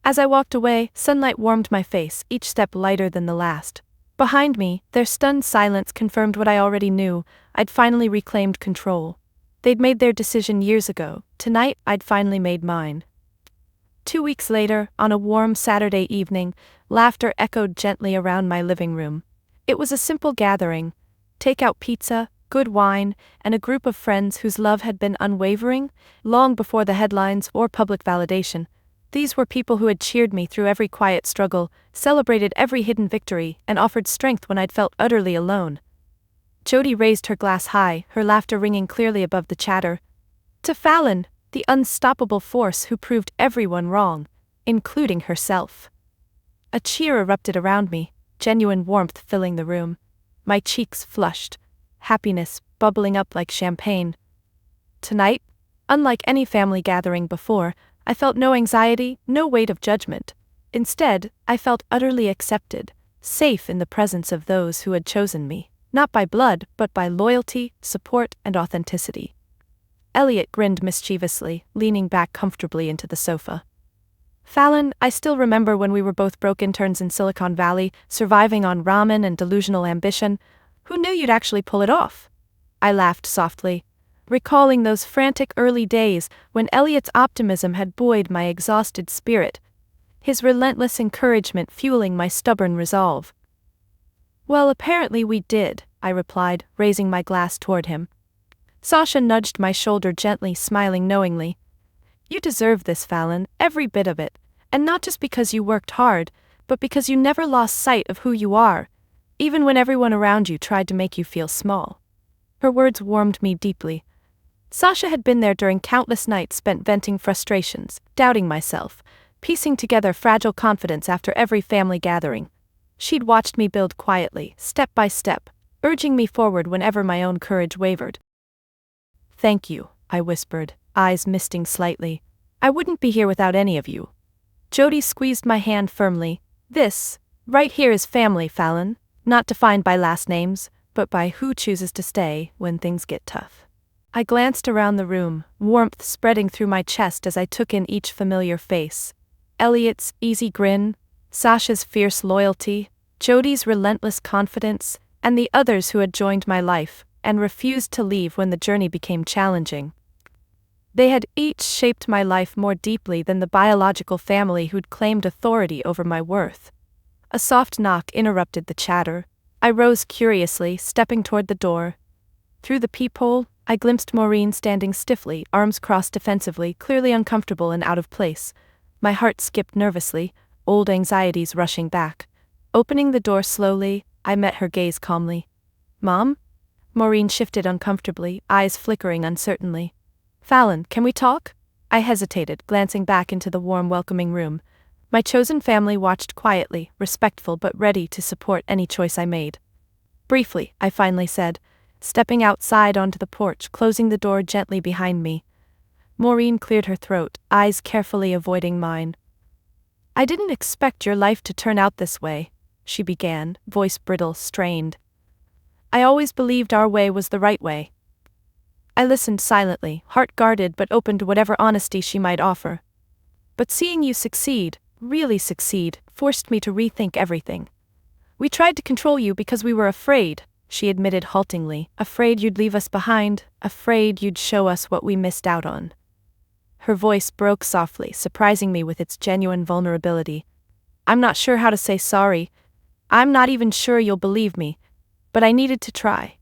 As I walked away, sunlight warmed my face, each step lighter than the last. Behind me, their stunned silence confirmed what I already knew. I'd finally reclaimed control. They'd made their decision years ago. Tonight, I'd finally made mine. 2 weeks later, on a warm Saturday evening, laughter echoed gently around my living room. It was a simple gathering. Takeout pizza, good wine, and a group of friends whose love had been unwavering, long before the headlines or public validation. These were people who had cheered me through every quiet struggle, celebrated every hidden victory, and offered strength when I'd felt utterly alone. Jody raised her glass high, her laughter ringing clearly above the chatter. "To Fallon, the unstoppable force who proved everyone wrong, including herself." A cheer erupted around me, genuine warmth filling the room. My cheeks flushed, happiness bubbling up like champagne. Tonight, unlike any family gathering before, I felt no anxiety, no weight of judgment. Instead, I felt utterly accepted, safe in the presence of those who had chosen me, not by blood, but by loyalty, support, and authenticity. Elliot grinned mischievously, leaning back comfortably into the sofa. "Fallon, I still remember when we were both broke interns in Silicon Valley, surviving on ramen and delusional ambition. Who knew you'd actually pull it off?" I laughed softly, recalling those frantic early days when Elliot's optimism had buoyed my exhausted spirit, his relentless encouragement fueling my stubborn resolve. "Well, apparently we did," I replied, raising my glass toward him. Sasha nudged my shoulder gently, smiling knowingly. "You deserve this, Fallon, every bit of it, and not just because you worked hard, but because you never lost sight of who you are, even when everyone around you tried to make you feel small." Her words warmed me deeply. Sasha had been there during countless nights spent venting frustrations, doubting myself, piecing together fragile confidence after every family gathering. She'd watched me build quietly, step by step, urging me forward whenever my own courage wavered. "Thank you," I whispered, eyes misting slightly. "I wouldn't be here without any of you." Jody squeezed my hand firmly. "This, right here is family, Fallon, not defined by last names, but by who chooses to stay when things get tough." I glanced around the room, warmth spreading through my chest as I took in each familiar face. Elliot's easy grin, Sasha's fierce loyalty, Jody's relentless confidence, and the others who had joined my life and refused to leave when the journey became challenging. They had each shaped my life more deeply than the biological family who'd claimed authority over my worth. A soft knock interrupted the chatter. I rose curiously, stepping toward the door. Through the peephole, I glimpsed Maureen standing stiffly, arms crossed defensively, clearly uncomfortable and out of place. My heart skipped nervously, old anxieties rushing back. Opening the door slowly, I met her gaze calmly. "Mom?" Maureen shifted uncomfortably, eyes flickering uncertainly. "Fallon, can we talk?" I hesitated, glancing back into the warm, welcoming room. My chosen family watched quietly, respectful but ready to support any choice I made. "Briefly," I finally said, stepping outside onto the porch, closing the door gently behind me. Maureen cleared her throat, eyes carefully avoiding mine. "I didn't expect your life to turn out this way," she began, voice brittle, strained. "I always believed our way was the right way." I listened silently, heart guarded but open to whatever honesty she might offer. "But seeing you succeed, really succeed, forced me to rethink everything. We tried to control you because we were afraid," she admitted haltingly, "afraid you'd leave us behind, afraid you'd show us what we missed out on." Her voice broke softly, surprising me with its genuine vulnerability. "I'm not sure how to say sorry. I'm not even sure you'll believe me. But I needed to try."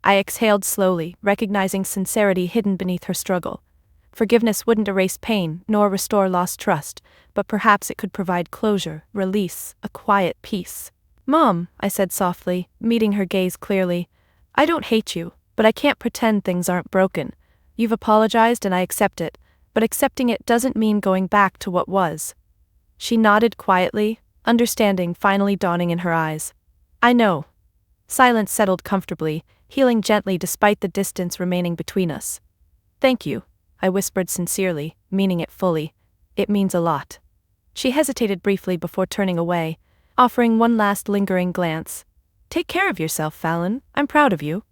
I exhaled slowly, recognizing sincerity hidden beneath her struggle. Forgiveness wouldn't erase pain, nor restore lost trust, but perhaps it could provide closure, release, a quiet peace. "Mom," I said softly, meeting her gaze clearly, "I don't hate you, but I can't pretend things aren't broken. You've apologized and I accept it, but accepting it doesn't mean going back to what was." She nodded quietly, understanding finally dawning in her eyes. "I know." Silence settled comfortably, healing gently despite the distance remaining between us. "Thank you," I whispered sincerely, meaning it fully. "It means a lot." She hesitated briefly before turning away, offering one last lingering glance. "Take care of yourself, Fallon. I'm proud of you."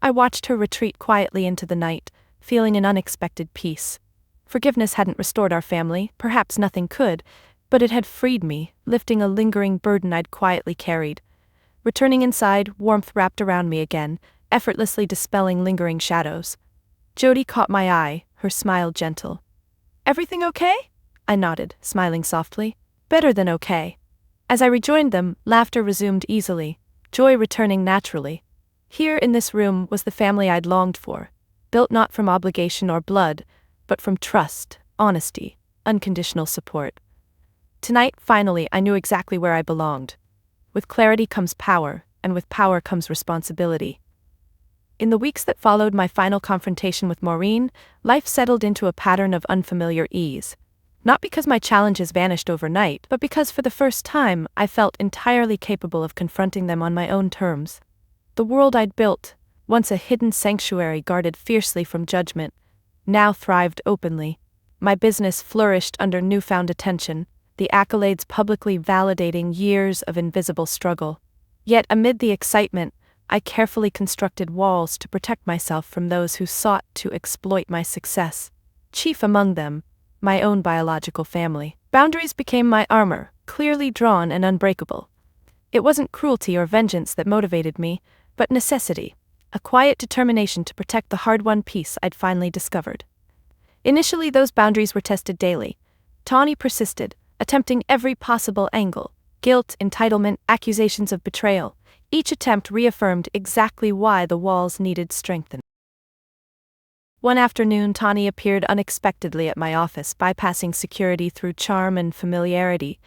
I watched her retreat quietly into the night, feeling an unexpected peace. Forgiveness hadn't restored our family, perhaps nothing could, but it had freed me, lifting a lingering burden I'd quietly carried. Returning inside, warmth wrapped around me again, effortlessly dispelling lingering shadows. Jody caught my eye, her smile gentle. "Everything okay?" I nodded, smiling softly. "Better than okay." As I rejoined them, laughter resumed easily, joy returning naturally. Here in this room was the family I'd longed for, built not from obligation or blood, but from trust, honesty, unconditional support. Tonight, finally, I knew exactly where I belonged. With clarity comes power, and with power comes responsibility. In the weeks that followed my final confrontation with Maureen, life settled into a pattern of unfamiliar ease. Not because my challenges vanished overnight, but because for the first time I felt entirely capable of confronting them on my own terms. The world I'd built, once a hidden sanctuary guarded fiercely from judgment, now thrived openly. My business flourished under newfound attention, the accolades publicly validating years of invisible struggle. Yet amid the excitement, I carefully constructed walls to protect myself from those who sought to exploit my success. Chief among them, my own biological family. Boundaries became my armor, clearly drawn and unbreakable. It wasn't cruelty or vengeance that motivated me, but necessity, a quiet determination to protect the hard-won peace I'd finally discovered. Initially, those boundaries were tested daily. Tawny persisted, attempting every possible angle: guilt, entitlement, accusations of betrayal. Each attempt reaffirmed exactly why the walls needed strengthening. One afternoon, Tawny appeared unexpectedly at my office, bypassing security through charm and familiarity.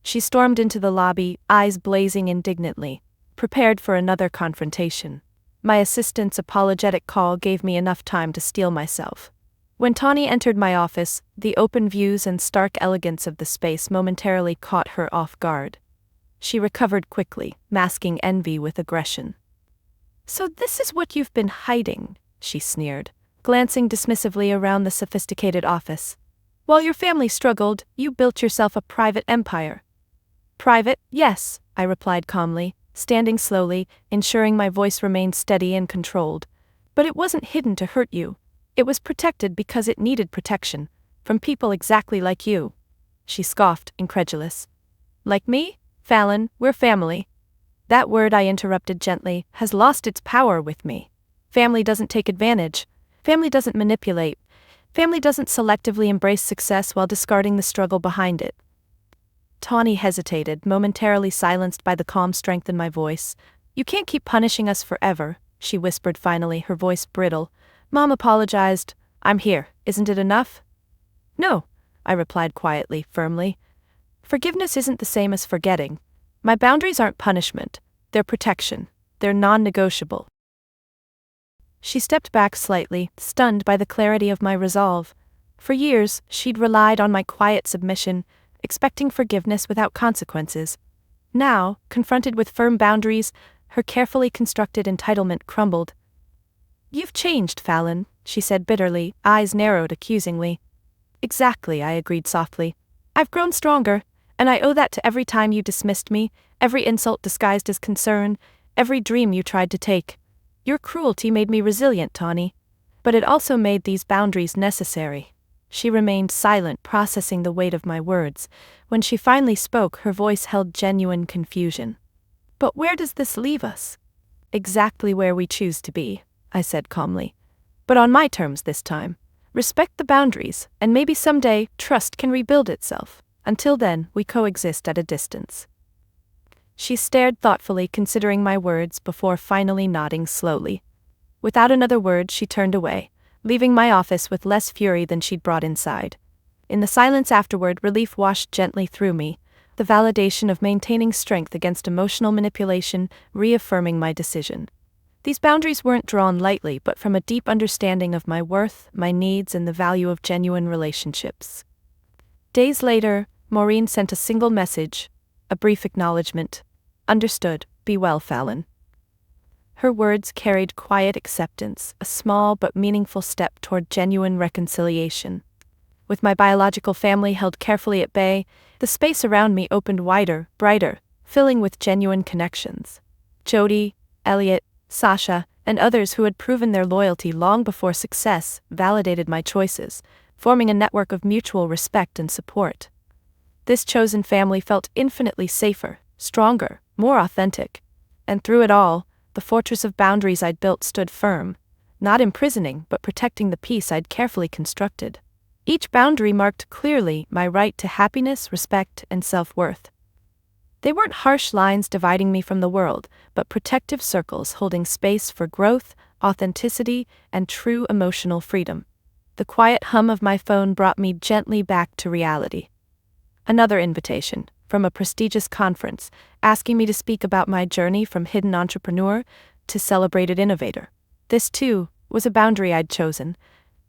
She stormed into the lobby, eyes blazing indignantly, prepared for another confrontation. My assistant's apologetic call gave me enough time to steel myself. When Tawny entered my office, the open views and stark elegance of the space momentarily caught her off guard. She recovered quickly, masking envy with aggression. "So this is what you've been hiding," she sneered, glancing dismissively around the sophisticated office. "While your family struggled, you built yourself a private empire." "Private, yes," I replied calmly, standing slowly, ensuring my voice remained steady and controlled. "But it wasn't hidden to hurt you. It was protected because it needed protection, from people exactly like you." She scoffed, incredulous. "Like me? Fallon, we're family." That word, I interrupted gently, has lost its power with me. Family doesn't take advantage. Family doesn't manipulate. Family doesn't selectively embrace success while discarding the struggle behind it. Tawny hesitated, momentarily silenced by the calm strength in my voice. You can't keep punishing us forever, she whispered finally, her voice brittle. Mom apologized. I'm here, isn't it enough? No, I replied quietly, firmly. Forgiveness isn't the same as forgetting. My boundaries aren't punishment, they're protection. They're non-negotiable. She stepped back slightly, stunned by the clarity of my resolve. For years, she'd relied on my quiet submission, expecting forgiveness without consequences. Now, confronted with firm boundaries, her carefully constructed entitlement crumbled. You've changed, Fallon, she said bitterly, eyes narrowed accusingly. Exactly, I agreed softly. I've grown stronger, and I owe that to every time you dismissed me, every insult disguised as concern, every dream you tried to take. Your cruelty made me resilient, Tawny. But it also made these boundaries necessary. She remained silent, processing the weight of my words. When she finally spoke, her voice held genuine confusion. But where does this leave us? Exactly where we choose to be, I said calmly. But on my terms this time. Respect the boundaries, and maybe someday, trust can rebuild itself. Until then, we coexist at a distance. She stared thoughtfully, considering my words, before finally nodding slowly. Without another word, she turned away, leaving my office with less fury than she'd brought inside. In the silence afterward, relief washed gently through me, the validation of maintaining strength against emotional manipulation reaffirming my decision. These boundaries weren't drawn lightly, but from a deep understanding of my worth, my needs, and the value of genuine relationships. Days later, Maureen sent a single message, a brief acknowledgement. Understood, be well, Fallon. Her words carried quiet acceptance, a small but meaningful step toward genuine reconciliation. With my biological family held carefully at bay, the space around me opened wider, brighter, filling with genuine connections. Jody, Elliot, Sasha, and others who had proven their loyalty long before success validated my choices, forming a network of mutual respect and support. This chosen family felt infinitely safer, stronger, more authentic. And through it all, the fortress of boundaries I'd built stood firm, not imprisoning but protecting the peace I'd carefully constructed. Each boundary marked clearly my right to happiness, respect, and self-worth. They weren't harsh lines dividing me from the world, but protective circles holding space for growth, authenticity, and true emotional freedom. The quiet hum of my phone brought me gently back to reality. Another invitation, from a prestigious conference, asking me to speak about my journey from hidden entrepreneur to celebrated innovator. This, too, was a boundary I'd chosen,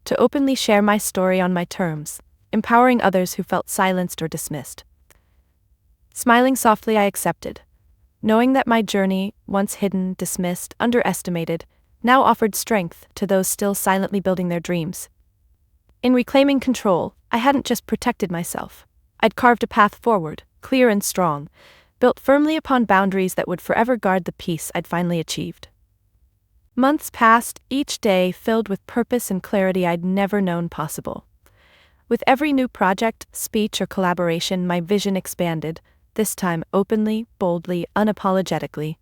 to openly share my story on my terms, empowering others who felt silenced or dismissed. Smiling softly, I accepted, knowing that my journey, once hidden, dismissed, underestimated, now offered strength to those still silently building their dreams. In reclaiming control, I hadn't just protected myself. I'd carved a path forward, clear and strong, built firmly upon boundaries that would forever guard the peace I'd finally achieved. Months passed, each day filled with purpose and clarity I'd never known possible. With every new project, speech, or collaboration, my vision expanded, this time openly, boldly, unapologetically.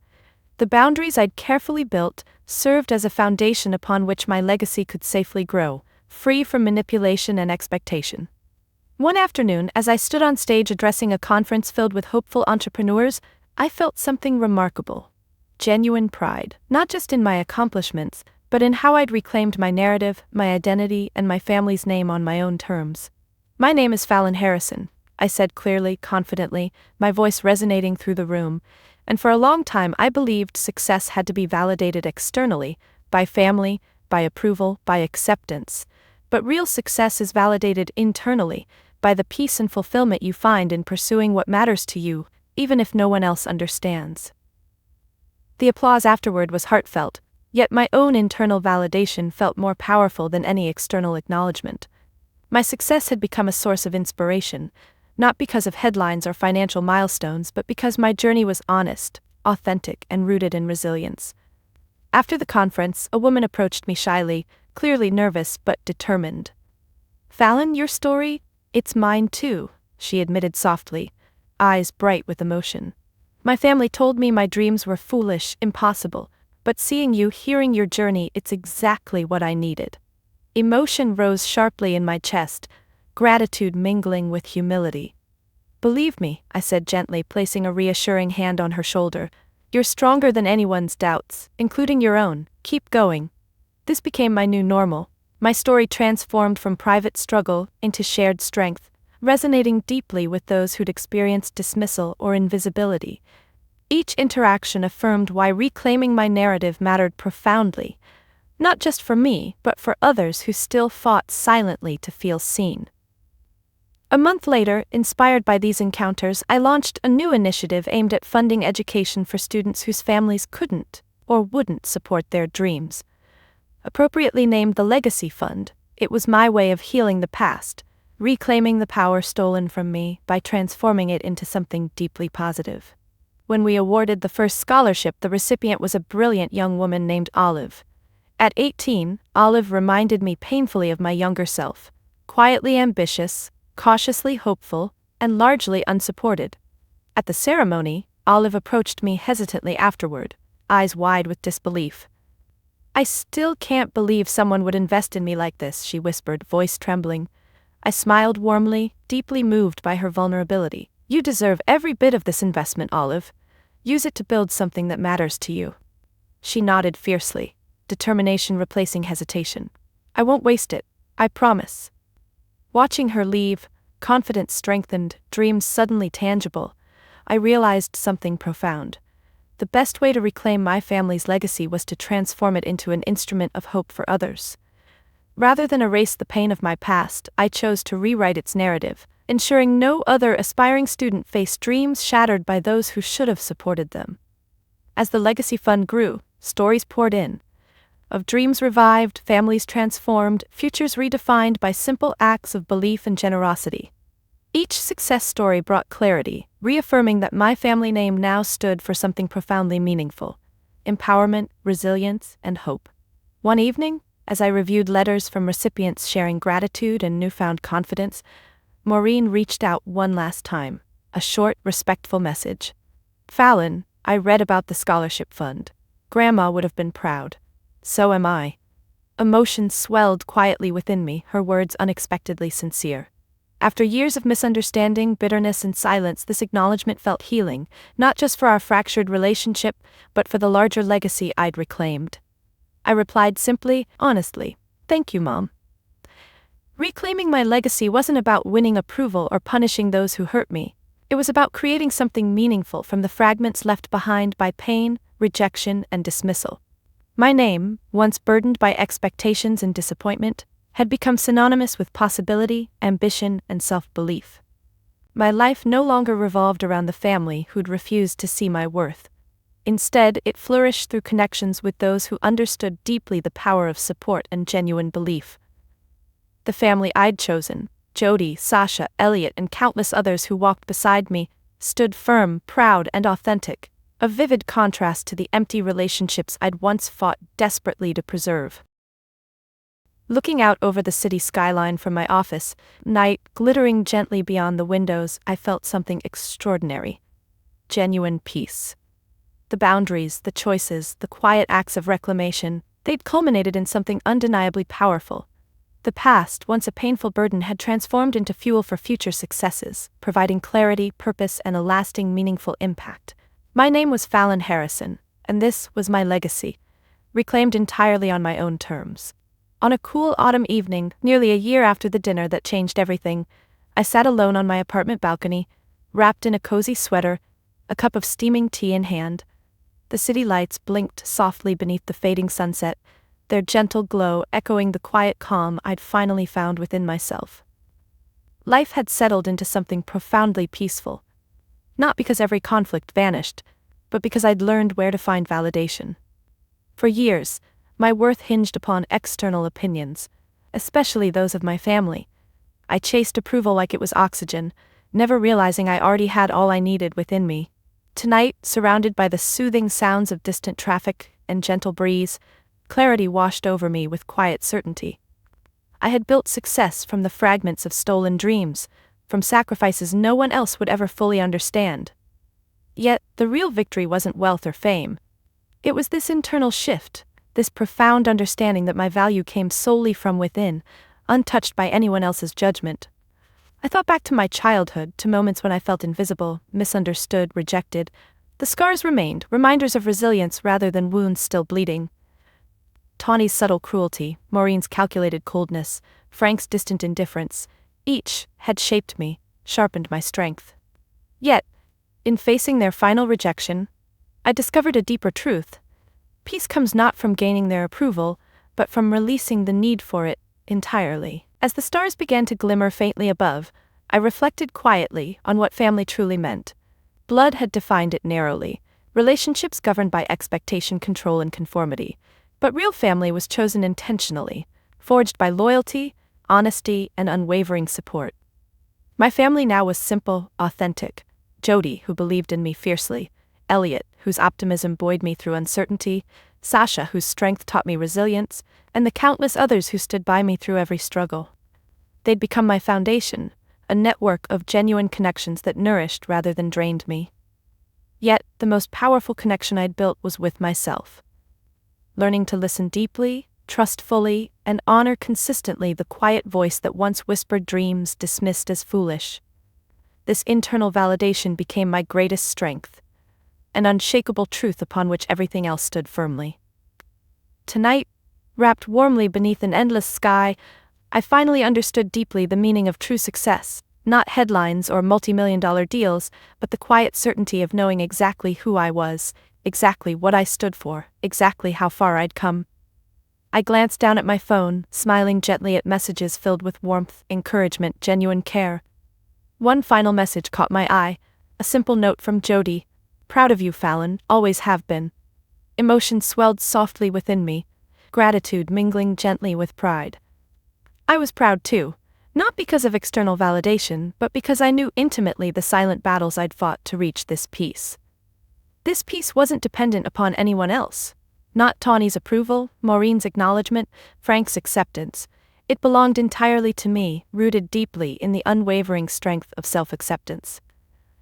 The boundaries I'd carefully built served as a foundation upon which my legacy could safely grow, free from manipulation and expectation. One afternoon, as I stood on stage addressing a conference filled with hopeful entrepreneurs, I felt something remarkable. Genuine pride, not just in my accomplishments, but in how I'd reclaimed my narrative, my identity, and my family's name on my own terms. My name is Fallon Harrison, I said clearly, confidently, my voice resonating through the room, and for a long time I believed success had to be validated externally, by family, by approval, by acceptance. But real success is validated internally, by the peace and fulfillment you find in pursuing what matters to you, even if no one else understands. The applause afterward was heartfelt, yet my own internal validation felt more powerful than any external acknowledgement. My success had become a source of inspiration, not because of headlines or financial milestones, but because my journey was honest, authentic, and rooted in resilience. After the conference, a woman approached me shyly, clearly nervous but determined. "Fallon, your story? It's mine too," she admitted softly, eyes bright with emotion. "My family told me my dreams were foolish, impossible, but seeing you, hearing your journey, it's exactly what I needed." Emotion rose sharply in my chest, gratitude mingling with humility. "Believe me," I said gently, placing a reassuring hand on her shoulder. "You're stronger than anyone's doubts, including your own. Keep going." This became my new normal, my story transformed from private struggle into shared strength, resonating deeply with those who'd experienced dismissal or invisibility. Each interaction affirmed why reclaiming my narrative mattered profoundly, not just for me, but for others who still fought silently to feel seen. A month later, inspired by these encounters, I launched a new initiative aimed at funding education for students whose families couldn't or wouldn't support their dreams. Appropriately named the Legacy Fund, it was my way of healing the past, reclaiming the power stolen from me by transforming it into something deeply positive. When we awarded the first scholarship, the recipient was a brilliant young woman named Olive. At 18, Olive reminded me painfully of my younger self, quietly ambitious, cautiously hopeful, and largely unsupported. At the ceremony, Olive approached me hesitantly afterward, eyes wide with disbelief. "I still can't believe someone would invest in me like this," she whispered, voice trembling. I smiled warmly, deeply moved by her vulnerability. "You deserve every bit of this investment, Olive. Use it to build something that matters to you." She nodded fiercely, determination replacing hesitation. "I won't waste it, I promise." Watching her leave, confidence strengthened, dreams suddenly tangible, I realized something profound. The best way to reclaim my family's legacy was to transform it into an instrument of hope for others. Rather than erase the pain of my past, I chose to rewrite its narrative, ensuring no other aspiring student faced dreams shattered by those who should have supported them. As the Legacy Fund grew, stories poured in. Of dreams revived, families transformed, futures redefined by simple acts of belief and generosity. Each success story brought clarity, reaffirming that my family name now stood for something profoundly meaningful: empowerment, resilience, and hope. One evening, as I reviewed letters from recipients sharing gratitude and newfound confidence, Maureen reached out one last time, a short, respectful message. "Fallon, I read about the scholarship fund. Grandma would have been proud. So am I." Emotions swelled quietly within me, her words unexpectedly sincere. After years of misunderstanding, bitterness, and silence, this acknowledgement felt healing, not just for our fractured relationship, but for the larger legacy I'd reclaimed. I replied simply, honestly, "Thank you, Mom." Reclaiming my legacy wasn't about winning approval or punishing those who hurt me. It was about creating something meaningful from the fragments left behind by pain, rejection, and dismissal. My name, once burdened by expectations and disappointment, had become synonymous with possibility, ambition, and self-belief. My life no longer revolved around the family who'd refused to see my worth. Instead, it flourished through connections with those who understood deeply the power of support and genuine belief. The family I'd chosen, Jody, Sasha, Elliot, and countless others who walked beside me, stood firm, proud, and authentic, a vivid contrast to the empty relationships I'd once fought desperately to preserve. Looking out over the city skyline from my office, night glittering gently beyond the windows, I felt something extraordinary. Genuine peace. The boundaries, the choices, the quiet acts of reclamation, they'd culminated in something undeniably powerful. The past, once a painful burden, had transformed into fuel for future successes, providing clarity, purpose, and a lasting, meaningful impact. My name was Fallon Harrison, and this was my legacy, reclaimed entirely on my own terms. On a cool autumn evening, nearly a year after the dinner that changed everything, I sat alone on my apartment balcony, wrapped in a cozy sweater, a cup of steaming tea in hand. The city lights blinked softly beneath the fading sunset, their gentle glow echoing the quiet calm I'd finally found within myself. Life had settled into something profoundly peaceful. Not because every conflict vanished, but because I'd learned where to find validation. For years, my worth hinged upon external opinions, especially those of my family. I chased approval like it was oxygen, never realizing I already had all I needed within me. Tonight, surrounded by the soothing sounds of distant traffic and gentle breeze, clarity washed over me with quiet certainty. I had built success from the fragments of stolen dreams, from sacrifices no one else would ever fully understand. Yet, the real victory wasn't wealth or fame. It was this internal shift, this profound understanding that my value came solely from within, untouched by anyone else's judgment. I thought back to my childhood, to moments when I felt invisible, misunderstood, rejected. The scars remained, reminders of resilience rather than wounds still bleeding. Tawny's subtle cruelty, Maureen's calculated coldness, Frank's distant indifference, each had shaped me, sharpened my strength. Yet, in facing their final rejection, I discovered a deeper truth. Peace comes not from gaining their approval, but from releasing the need for it entirely. As the stars began to glimmer faintly above, I reflected quietly on what family truly meant. Blood had defined it narrowly, relationships governed by expectation, control, and conformity. But real family was chosen intentionally, forged by loyalty, honesty, and unwavering support. My family now was simple, authentic. Jody, who believed in me fiercely, Elliot, whose optimism buoyed me through uncertainty, Sasha, whose strength taught me resilience, and the countless others who stood by me through every struggle. They'd become my foundation, a network of genuine connections that nourished rather than drained me. Yet, the most powerful connection I'd built was with myself. Learning to listen deeply, trust fully, and honor consistently the quiet voice that once whispered dreams dismissed as foolish. This internal validation became my greatest strength, an unshakable truth upon which everything else stood firmly. Tonight, wrapped warmly beneath an endless sky, I finally understood deeply the meaning of true success, not headlines or multi-million-dollar deals, but the quiet certainty of knowing exactly who I was, exactly what I stood for, exactly how far I'd come. I glanced down at my phone, smiling gently at messages filled with warmth, encouragement, genuine care. One final message caught my eye, a simple note from Jody. "Proud of you, Fallon, always have been." Emotion swelled softly within me, gratitude mingling gently with pride. I was proud too, not because of external validation, but because I knew intimately the silent battles I'd fought to reach this peace. This peace wasn't dependent upon anyone else. Not Tawny's approval, Maureen's acknowledgement, Frank's acceptance. It belonged entirely to me, rooted deeply in the unwavering strength of self-acceptance.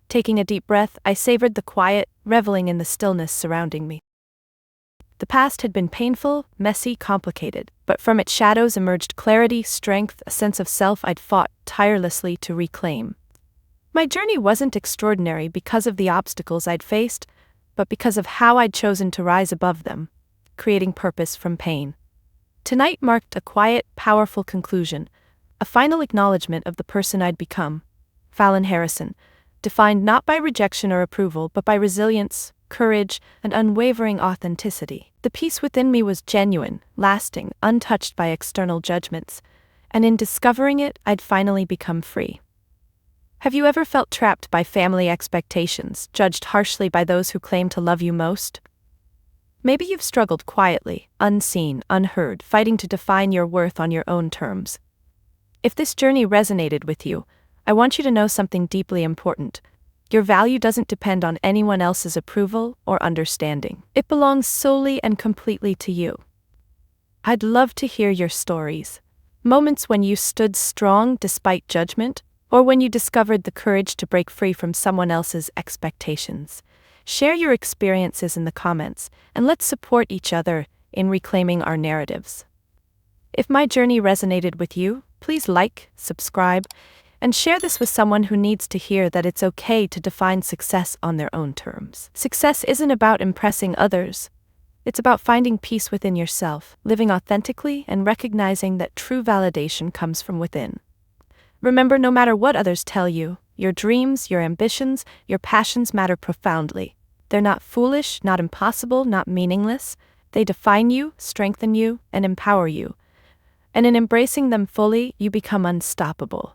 Taking a deep breath, I savored the quiet, reveling in the stillness surrounding me. The past had been painful, messy, complicated, but from its shadows emerged clarity, strength, a sense of self I'd fought tirelessly to reclaim. My journey wasn't extraordinary because of the obstacles I'd faced, but because of how I'd chosen to rise above them, creating purpose from pain. Tonight marked a quiet, powerful conclusion, a final acknowledgement of the person I'd become, Fallon Harrison, defined not by rejection or approval but by resilience, courage, and unwavering authenticity. The peace within me was genuine, lasting, untouched by external judgments, and in discovering it, I'd finally become free. Have you ever felt trapped by family expectations, judged harshly by those who claim to love you most? Maybe you've struggled quietly, unseen, unheard, fighting to define your worth on your own terms. If this journey resonated with you, I want you to know something deeply important. Your value doesn't depend on anyone else's approval or understanding. It belongs solely and completely to you. I'd love to hear your stories. Moments when you stood strong despite judgment, or when you discovered the courage to break free from someone else's expectations. Share your experiences in the comments, and let's support each other in reclaiming our narratives. If my journey resonated with you, please like, subscribe, and share this with someone who needs to hear that it's okay to define success on their own terms. Success isn't about impressing others. It's about finding peace within yourself, living authentically, and recognizing that true validation comes from within. Remember, no matter what others tell you, your dreams, your ambitions, your passions matter profoundly. They're not foolish, not impossible, not meaningless. They define you, strengthen you, and empower you. And in embracing them fully, you become unstoppable.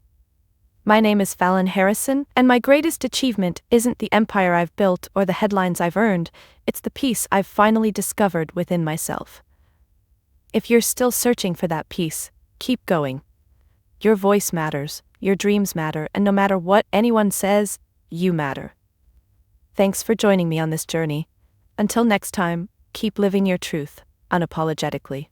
My name is Fallon Harrison, and my greatest achievement isn't the empire I've built or the headlines I've earned, it's the peace I've finally discovered within myself. If you're still searching for that peace, keep going. Your voice matters, your dreams matter, and no matter what anyone says, you matter. Thanks for joining me on this journey. Until next time, keep living your truth, unapologetically.